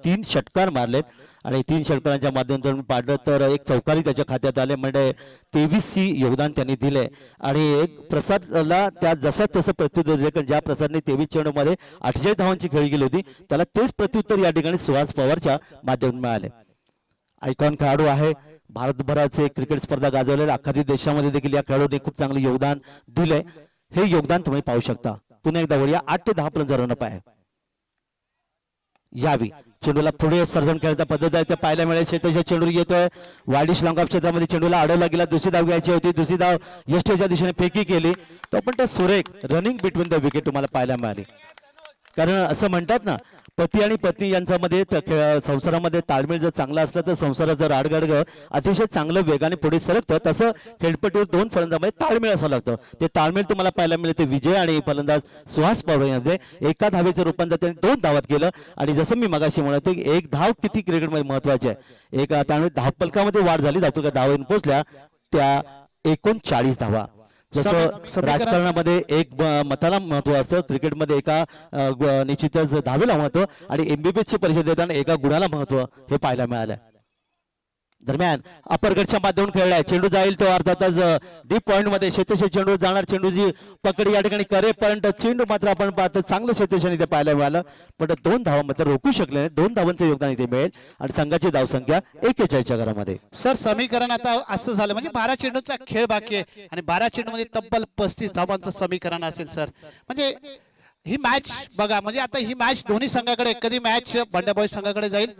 3 षटकार मारलेत आणि 3 षटकारांच्या माध्यमातून पाडलं तर एक चौकारी त्याच्या खात्यात आले म्हणजे 23ची योगदान त्यांनी दिले आणि एक प्रसादला त्या जसं तसं प्रत्युत्तर दिले कारण ज्या प्रसादने 23 चेंडूमध्ये 48 धावांची खेळी गेली होती त्याला तेच प्रत्युत्तर या ठिकाणी सुहास पवारच्या माध्यमातून मिळाले. आयकॉन खेळाडू आहे. भारतभराचे क्रिकेट स्पर्धा गाजवलेल्या अख्खा देशामध्ये देखील या खेळाडूने खूप चांगले योगदान दिले. हे योगदान तुम्ही पाहू शकता. पुन्हा एकदा वळूया 8 ते 10 पर्यंत रन आहे. यावी चेंडूला पुढे सर्जन खेळायचा पद्धत आहे ते पाहायला मिळेल. शेताच्या चेंडू येतोय वायडिश लॉंग ऑफ क्षेत्रामध्ये चेंडूला अडवला गेला. दुसरी धाव घ्यायची होती. दुसरी धाव यष्टीच्या दिशेने फेकी केली तो पण तो सुरेख रनिंग बिटवीन द विकेट तुम्हाला पाहायला मिळाली. कारण असं म्हणतात ना पती आणि पत्नी यांच्यामध्ये संसारामध्ये ताळमेळ जर चांगला असला तर संसाराचं राडगाडगं अतिशय चांगलं वेगाने पुढे सरकतं. तसं खेळपट्टीवर 2 फलंदाजांमध्ये ताळमेळ असावं लागतं. ते ताळमेळ तुम्हाला पाहायला मिळते. विजय आणि फलंदाज सुहास पवार यांचे एका धावेचं रूपांतर त्यांनी 2 धावात केलं आणि जसं मी मगाशी म्हणतो एक धाव किती क्रिकेटमध्ये महत्वाची आहे. एक त्यामुळे धावपलकामध्ये वाढ झाली. धावपलका धावेन पोहोचल्या त्या 39 धावा. जसं राजकारणामध्ये एक मताला महत्व असतं क्रिकेटमध्ये एका निश्चितच धावेला महत्व आणि एमबीबीएसची परीक्षा देताना एका गुणाला महत्व हे पाहायला मिळालं. दरम्यान अपरगटच्या माध्यमातून खेळलाय. चेंडू जाईल तो अर्थातच डीप पॉइंट मध्ये शेतशे चेंडू जाणार. चेंडूची पकड या ठिकाणी करेपर्यंत चेंडू मात्र आपण पाहतो चांगलं शेतशन इथे पाहायला मिळालं पण 2 धावा मात्र रोखू शकले नाही. 2 धावांचं योगदान इथे मिळेल आणि संघाची धावसंख्या 41च्या घरामध्ये. सर समीकरण आता असं झालं म्हणजे 12 चेंडूचा खेळ बाकी आहे आणि 12 चेंडूमध्ये तब्बल 35 धावांचं समीकरण असेल सर. म्हणजे ही मॅच बघा म्हणजे आता ही मॅच दोन्ही संघाकडे कधी मॅच बंडाबॉय संघाकडे जाईल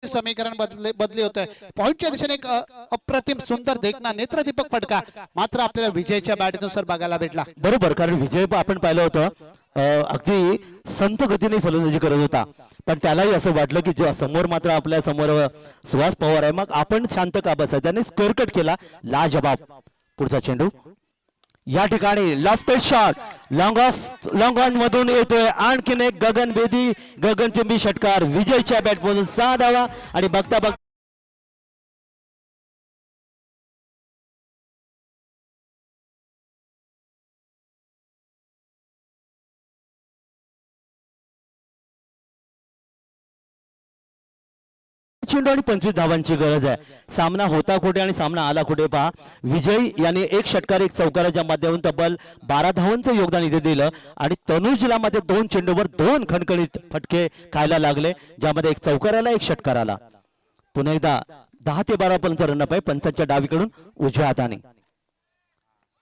समीकरण बदली होत आहे. पॉइंटच्या दिशेने एक अप्रतिम सुंदर देखना नेत्रदीपक फटका मात्र आपल्याला विजयच्या बॅटनुसार बघायला भेटला. बरोबर, कारण विजय आपण पाहिलं होतं अगदी संत गतीने फलंदाजी करत होता, पण त्यालाही असं वाटलं की जो समोर मात्र आपल्या समोर सुहास पवार आहे, मग आपण शांत का बसायचं. त्याने स्क्वेअर कट केला, लाजबाब. पुढचा चेंडू या ठिकाणी लॉफ्टेड शॉट लॉंग ऑन मधून येतोय. आणखीन एक गगनभेदी गगनचुंबी षटकार. विजयच्या बॅटमधून 6 धावा आणि बघता बघता चेंडू आणि 25 धावांची गरज आहे. सामना होता कुठे आणि सामना आला कुठे पहा. विजय याने एक षटकार एक चौकाराच्या माध्यमातून तब्बल 12 धावांचं योगदान इथे दिलं आणि तनुजला मध्ये 2 चेंडूवर 2 खणखणीत फटके खायला लागले, ज्यामध्ये एक चौकाराला एक षटकाराला. पुन्हा एकदा 10 ते 12 पर्यंत रनअप आहे पंचांच्या डावीकडून उजव्या हाताने.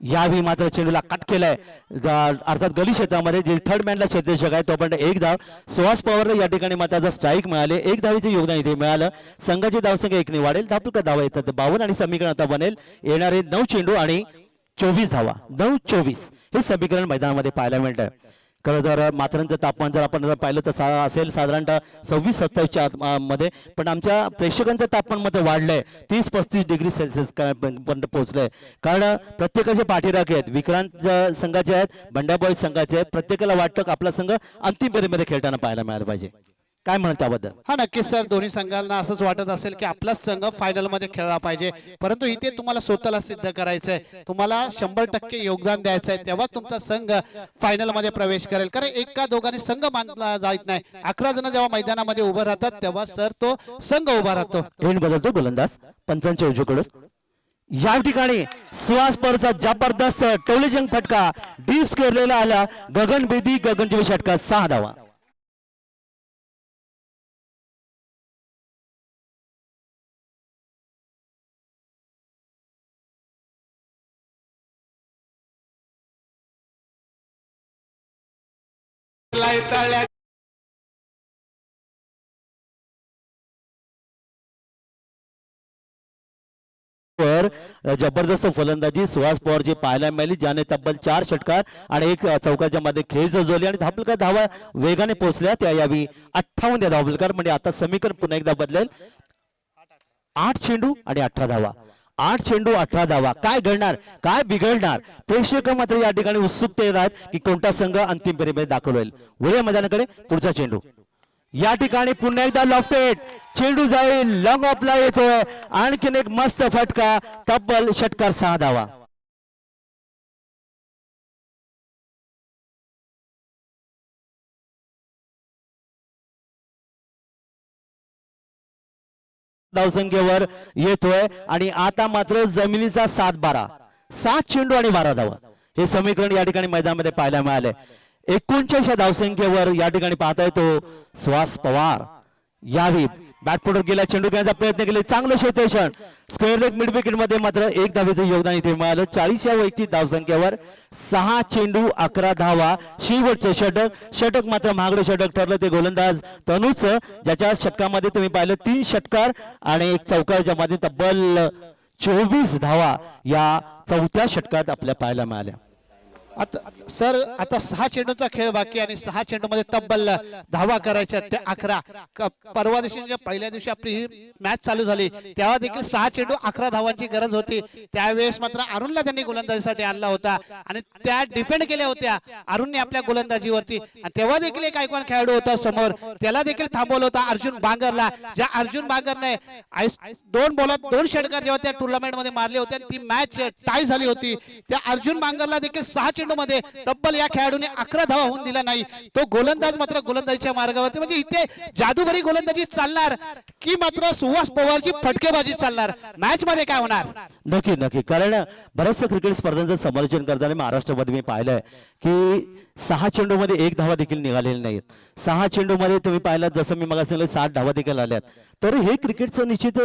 यावेळी मात्र चेंडूला कट केलाय अर्थात गली क्षेत्रामध्ये जे थर्ड मॅनला क्षेत्ररक्षक आहे तो पण 1 धाव. सुहास पवारला या ठिकाणी मात्र स्ट्राईक मिळाले. 1 धावेचे योगदान इथे मिळालं. संघाची धावसंख्या 1 ने वाढेल. धापका धावा येतात 52 आणि समीकरण आता बनेल येणारे 9 चेंडू आणि 24 धावा. 9-24 हे समीकरण मैदानामध्ये पाहायला मिळतंय. खरं तर मात्रांचं तापमान जर आपण पाहिलं तर असेल साधारणतः 26-27 मध्ये, पण आमच्या प्रेक्षकांचं तापमान मध्ये वाढलंय 30-35 डिग्री सेल्सिअस पर्यंत पोहोचलंय. कारण प्रत्येकाचे पाठीराखे आहेत. विक्रांत संघाचे आहेत, बंड्या बॉईज संघाचे आहेत. प्रत्येकाला वाटतं की आपला संघ अंतिम फेरीमध्ये खेळताना पाहायला मिळालं पाहिजे. काय म्हणत त्याबद्दल? हा नक्कीच सर, दोन्ही संघांना असंच वाटत असेल की आपलाच संघ फायनल मध्ये खेळला पाहिजे, परंतु इथे तुम्हाला स्वतःला सिद्ध करायचंय. तुम्हाला 100% योगदान द्यायचंय, तेव्हा तुमचा संघ फायनल मध्ये प्रवेश करेल. कारण एका दोघांनी संघ मानला जात नाही. 11 जण जेव्हा मैदानामध्ये उभं राहतात तेव्हा सर तो संघ उभा राहतो. एंड बदलतो गोलंदाज पंचांच्या उजवीकडून. या ठिकाणी सुहास पवारचा जबरदस्त टोलेजंग फटका डीप स्क्वेअरला आला. गगनभेदी गगनचुंबी षटकार 6 धावा. जबरदस्त फलंदाजी सुहास पवार जी पाहायला मिळाली, ज्याने तब्बल 4 षटकार आणि 1 चौकाच्या मध्ये खेळ झोजवली आणि धापलका धावा वेगाने पोहोचल्या. त्या यावी 58 धावलकार. म्हणजे आता समीकरण पुन्हा एकदा बदलेल. 8 चेंडू आणि 18 धावा. 8 चेंडू 18 धावा. काय घडणार, काय बिघडणार? प्रेक्षक मात्र या ठिकाणी उत्सुकतेत आहेत की कोणता संघ अंतिम फेरीमध्ये दाखल होईल. वळूया मैदानाकडे. पुढचा चेंडू या ठिकाणी पुन्हा एकदा लॉफ्टेड चेंडू जाईल, लॉंग ऑफला येतो. आणखीन एक मस्त फटका, तब्बल षटकार 6 धावा. धावसंख्येवर येतोय आणि आता मात्र जमिनीचा 7-12. 7 चेंडू आणि 12 धावा हे समीकरण या ठिकाणी मैदानामध्ये पाहायला मिळाले. 49 धावसंख्येवर या ठिकाणी पाहता येतो सुहास पवार. यावी बॅट पुढे गेला, चेंडू घेण्याचा प्रयत्न केला, चांगलं क्षेत्ररक्षण. स्क्वेअर लेग मिड विकेट मध्ये मात्र 1 धावेचं योगदान इथे मिळालं. 40 या वैयक्तिक धावसंख्येवर 6 चेंडू 11 धावा. शेवटचे षटक मात्र महागडे षटक ठरलं ते गोलंदाज तनुच, ज्याच्या षटकामध्ये तुम्ही पाहिलं 3 षटकार आणि 1 चौकाच्या मध्ये तब्बल 24 धावा या 4थ्या षटकात आपल्या पाहायला मिळाल्या. आता सर आता 6 चेंडूचा खेळ बाकी आणि 6 चेंडूमध्ये तब्बल धावा करायच्या त्या 11. परवा दिवशी पहिल्या दिवशी आपली ही मॅच चालू झाली तेव्हा देखील 6 चेंडू 11 धावांची गरज होती. त्यावेळेस मात्र अरुणला त्यांनी गोलंदाजीसाठी आणला होता आणि त्या डिफेंड केल्या होत्या अरुणने आपल्या गोलंदाजीवरती. तेव्हा देखील एक आयकॉन खेळाडू होता समोर, त्याला देखील थांबवलं होतं अर्जुन बांगरला. ज्या अर्जुन बांगरने 2 बॉलात 2 षटकार जेव्हा त्या टुर्नामेंट मध्ये मारले होते आणि ती मॅच टाय झाली होती, त्या अर्जुन बांगरला देखील 6 चेंडू मध्ये तब्बल या खेळाडूने 11 धावा होऊन दिला नाही. तो गोलंदाज मात्र गोलंदाजीच्या मार्गावरती. म्हणजे इथे जादूभरी गोलंदाजी चालणार की मात्र सुहास पवारची फटकेबाजी चालणार? मॅच मध्ये काय होणार? नक्की नक्की, कारण बऱ्याचशा क्रिकेट स्पर्धांचं समालोचन करताना महाराष्ट्रामध्ये मी पाहिलंय की 6 चेंडू मध्ये 1 धावा देखील निघालेली नाहीत. 6 चेंडू मध्ये तुम्ही पाहिलं जसं मी मगाशी सांगितलं 60 धावा देखील आल्यात. तर हे क्रिकेटचं निश्चित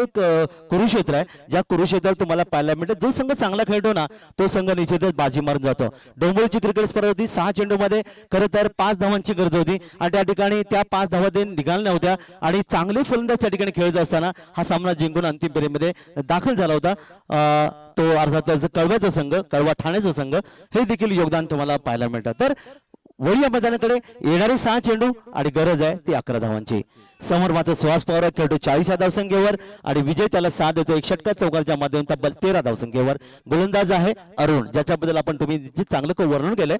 कुरुक्षेत्र आहे, ज्या कुरुक्षेत्रात तुम्हाला पाहायला मिळतं जो संघ चांगला खेळतो ना तो संघ निश्चितच बाजी मारून जातो. डोंबिवलीची क्रिकेट स्पर्धा होती. 6 चेंडूमध्ये खरं तर 5 धावांची गरज होती आणि त्या ठिकाणी त्या 5 धावा ते निघाल्या नव्हत्या आणि चांगले फलंदाज त्या ठिकाणी खेळत असताना हा सामना जिंकून अंतिम फेरीमध्ये दाखल झाला होता. तो अर्थातच कळव्याचा संघ, कळवा ठाण्याचा संघ हे देखील योगदान तुम्हाला पाहायला मिळतं. तर वळी या मैदानाकडे येणारे 6 चेंडू आणि गरज आहे ती 11 धावांची. समोर मात्र सुहास पवार खेळतो 40 या धावसंख्येवर आणि विजय त्याला साथ देतो 1 षटकार चौकारच्या माध्यमातून तब्बल 13 धावसंख्येवर. गोलंदाज आहे अरुण, ज्याच्याबद्दल आपण तुम्ही जे चांगलं वर्णन केलंय.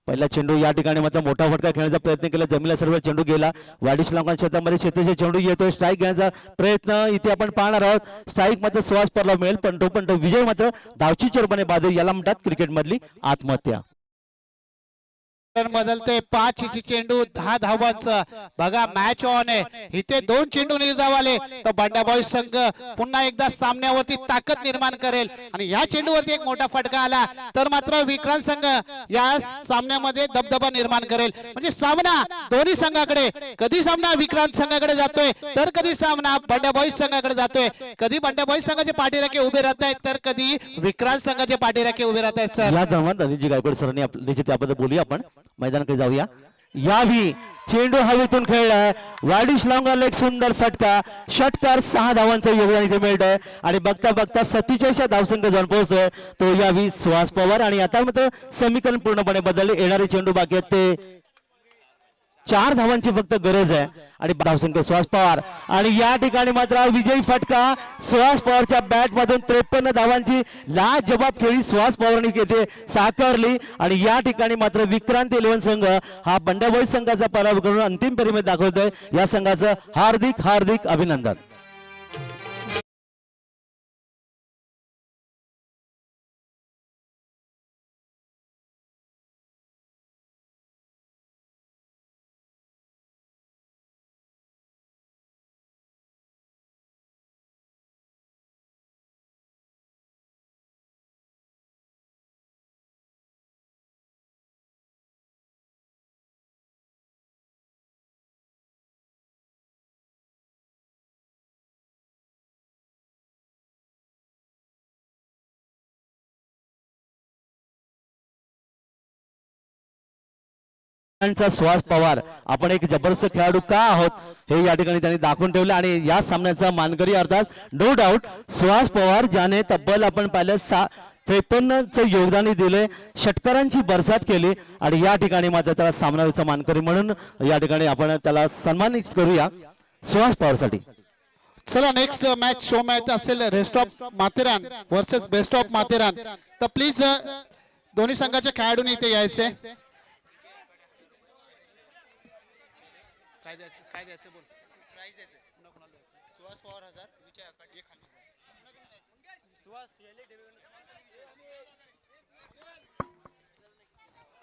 पहिला चेंडू या ठिकाणी मात्र मोठा फटका खेळण्याचा प्रयत्न केला, जमिला सर्व चेंडू गेला. वाडीश लांबा क्षेत्रामध्ये शेतीचे चेंडू येतोय, स्ट्राईक घेण्याचा प्रयत्न इथे आपण पाहणार आहोत. स्ट्राईक मात्र सुहास पवारला मिळेल, पण तो विजय मात्र धावची रूपाने बाधित. याला म्हणतात क्रिकेटमधली आत्महत्या. बदलते 5 चेंडू 10 धावांचं. बघा मॅच ऑन आहे. इथे 2 चेंडू निर्धाव आले तर बंड्या बॉईज संघ पुन्हा एकदा सामन्यावरती ताकद निर्माण करेल आणि या चेंडूवरती एक मोठा फटका आला तर मात्र विक्रांत संघ या सामन्यामध्ये दबदबा निर्माण करेल. म्हणजे सामना दोन्ही संघाकडे, कधी सामना विक्रांत संघाकडे जातोय तर कधी सामना बंड्या बॉईज संघाकडे जातोय. कधी बंड्या बॉईज संघाचे पाठीराखे उभे राहत आहेत तर कधी विक्रांत संघाचे पाठीराखे उभे राहत आहेत. सर या दरम्यान रणजित गायकवाड सरांनी निश्चित त्याबद्दल बोलूया. आपण मैदानाकडे जाऊया. यावी चेंडू हवेतून खेळलाय, वाडीश लांगाला एक सुंदर फटका, षटकार 6 धावांचं योगदान इथे मिळत आहे आणि बघता बघता 47 धावसंख्या जाऊन पोहोचतोय तो यावी सुहास पवार. आणि आता मात्र समीकरण पूर्णपणे बदलले. येणारे चेंडू बाकी आहेत ते 4 धावांची फक्त गरज आहे आणि धावसंख्या सुहास पवार. आणि या ठिकाणी मात्र विजयी फटका सुहास पवारच्या बॅट मधून 53 धावांची लाजबाब खेळी सुहास पवारांनी येथे साकारली आणि या ठिकाणी मात्र विक्रांत 11 संघ हा बंड्या बॉईज संघाचा पराभव करून अंतिम फेरीमध्ये दाखवतोय. या संघाचं हार्दिक हार्दिक अभिनंदन. सुहास पवार आपण एक जबरदस्त खेळाडू का आहोत हे या ठिकाणी त्यांनी दाखवून ठेवले आणि या सामन्याचा मानकरी अर्थात नो डाऊट सुहास पवार, ज्याने तब्बल आपण पाहिलं 53चं योगदान दिले, षटकारांची बरसात केली आणि या ठिकाणी मात्र त्याला सामन्याचा मानकरी म्हणून या ठिकाणी आपण त्याला सन्मानित करूया सुहास पवारसाठी. चला नेक्स्ट मॅच शो मॅच असेल rest of Matheran versus best of Matheran. तर प्लीज दोन्ही संघाच्या खेळाडूंनी इथे यायचे. काय द्यायचं बोल. प्राइस द्यायचं सुहास पवार 1000 विजय आकाट ये खाली सुहास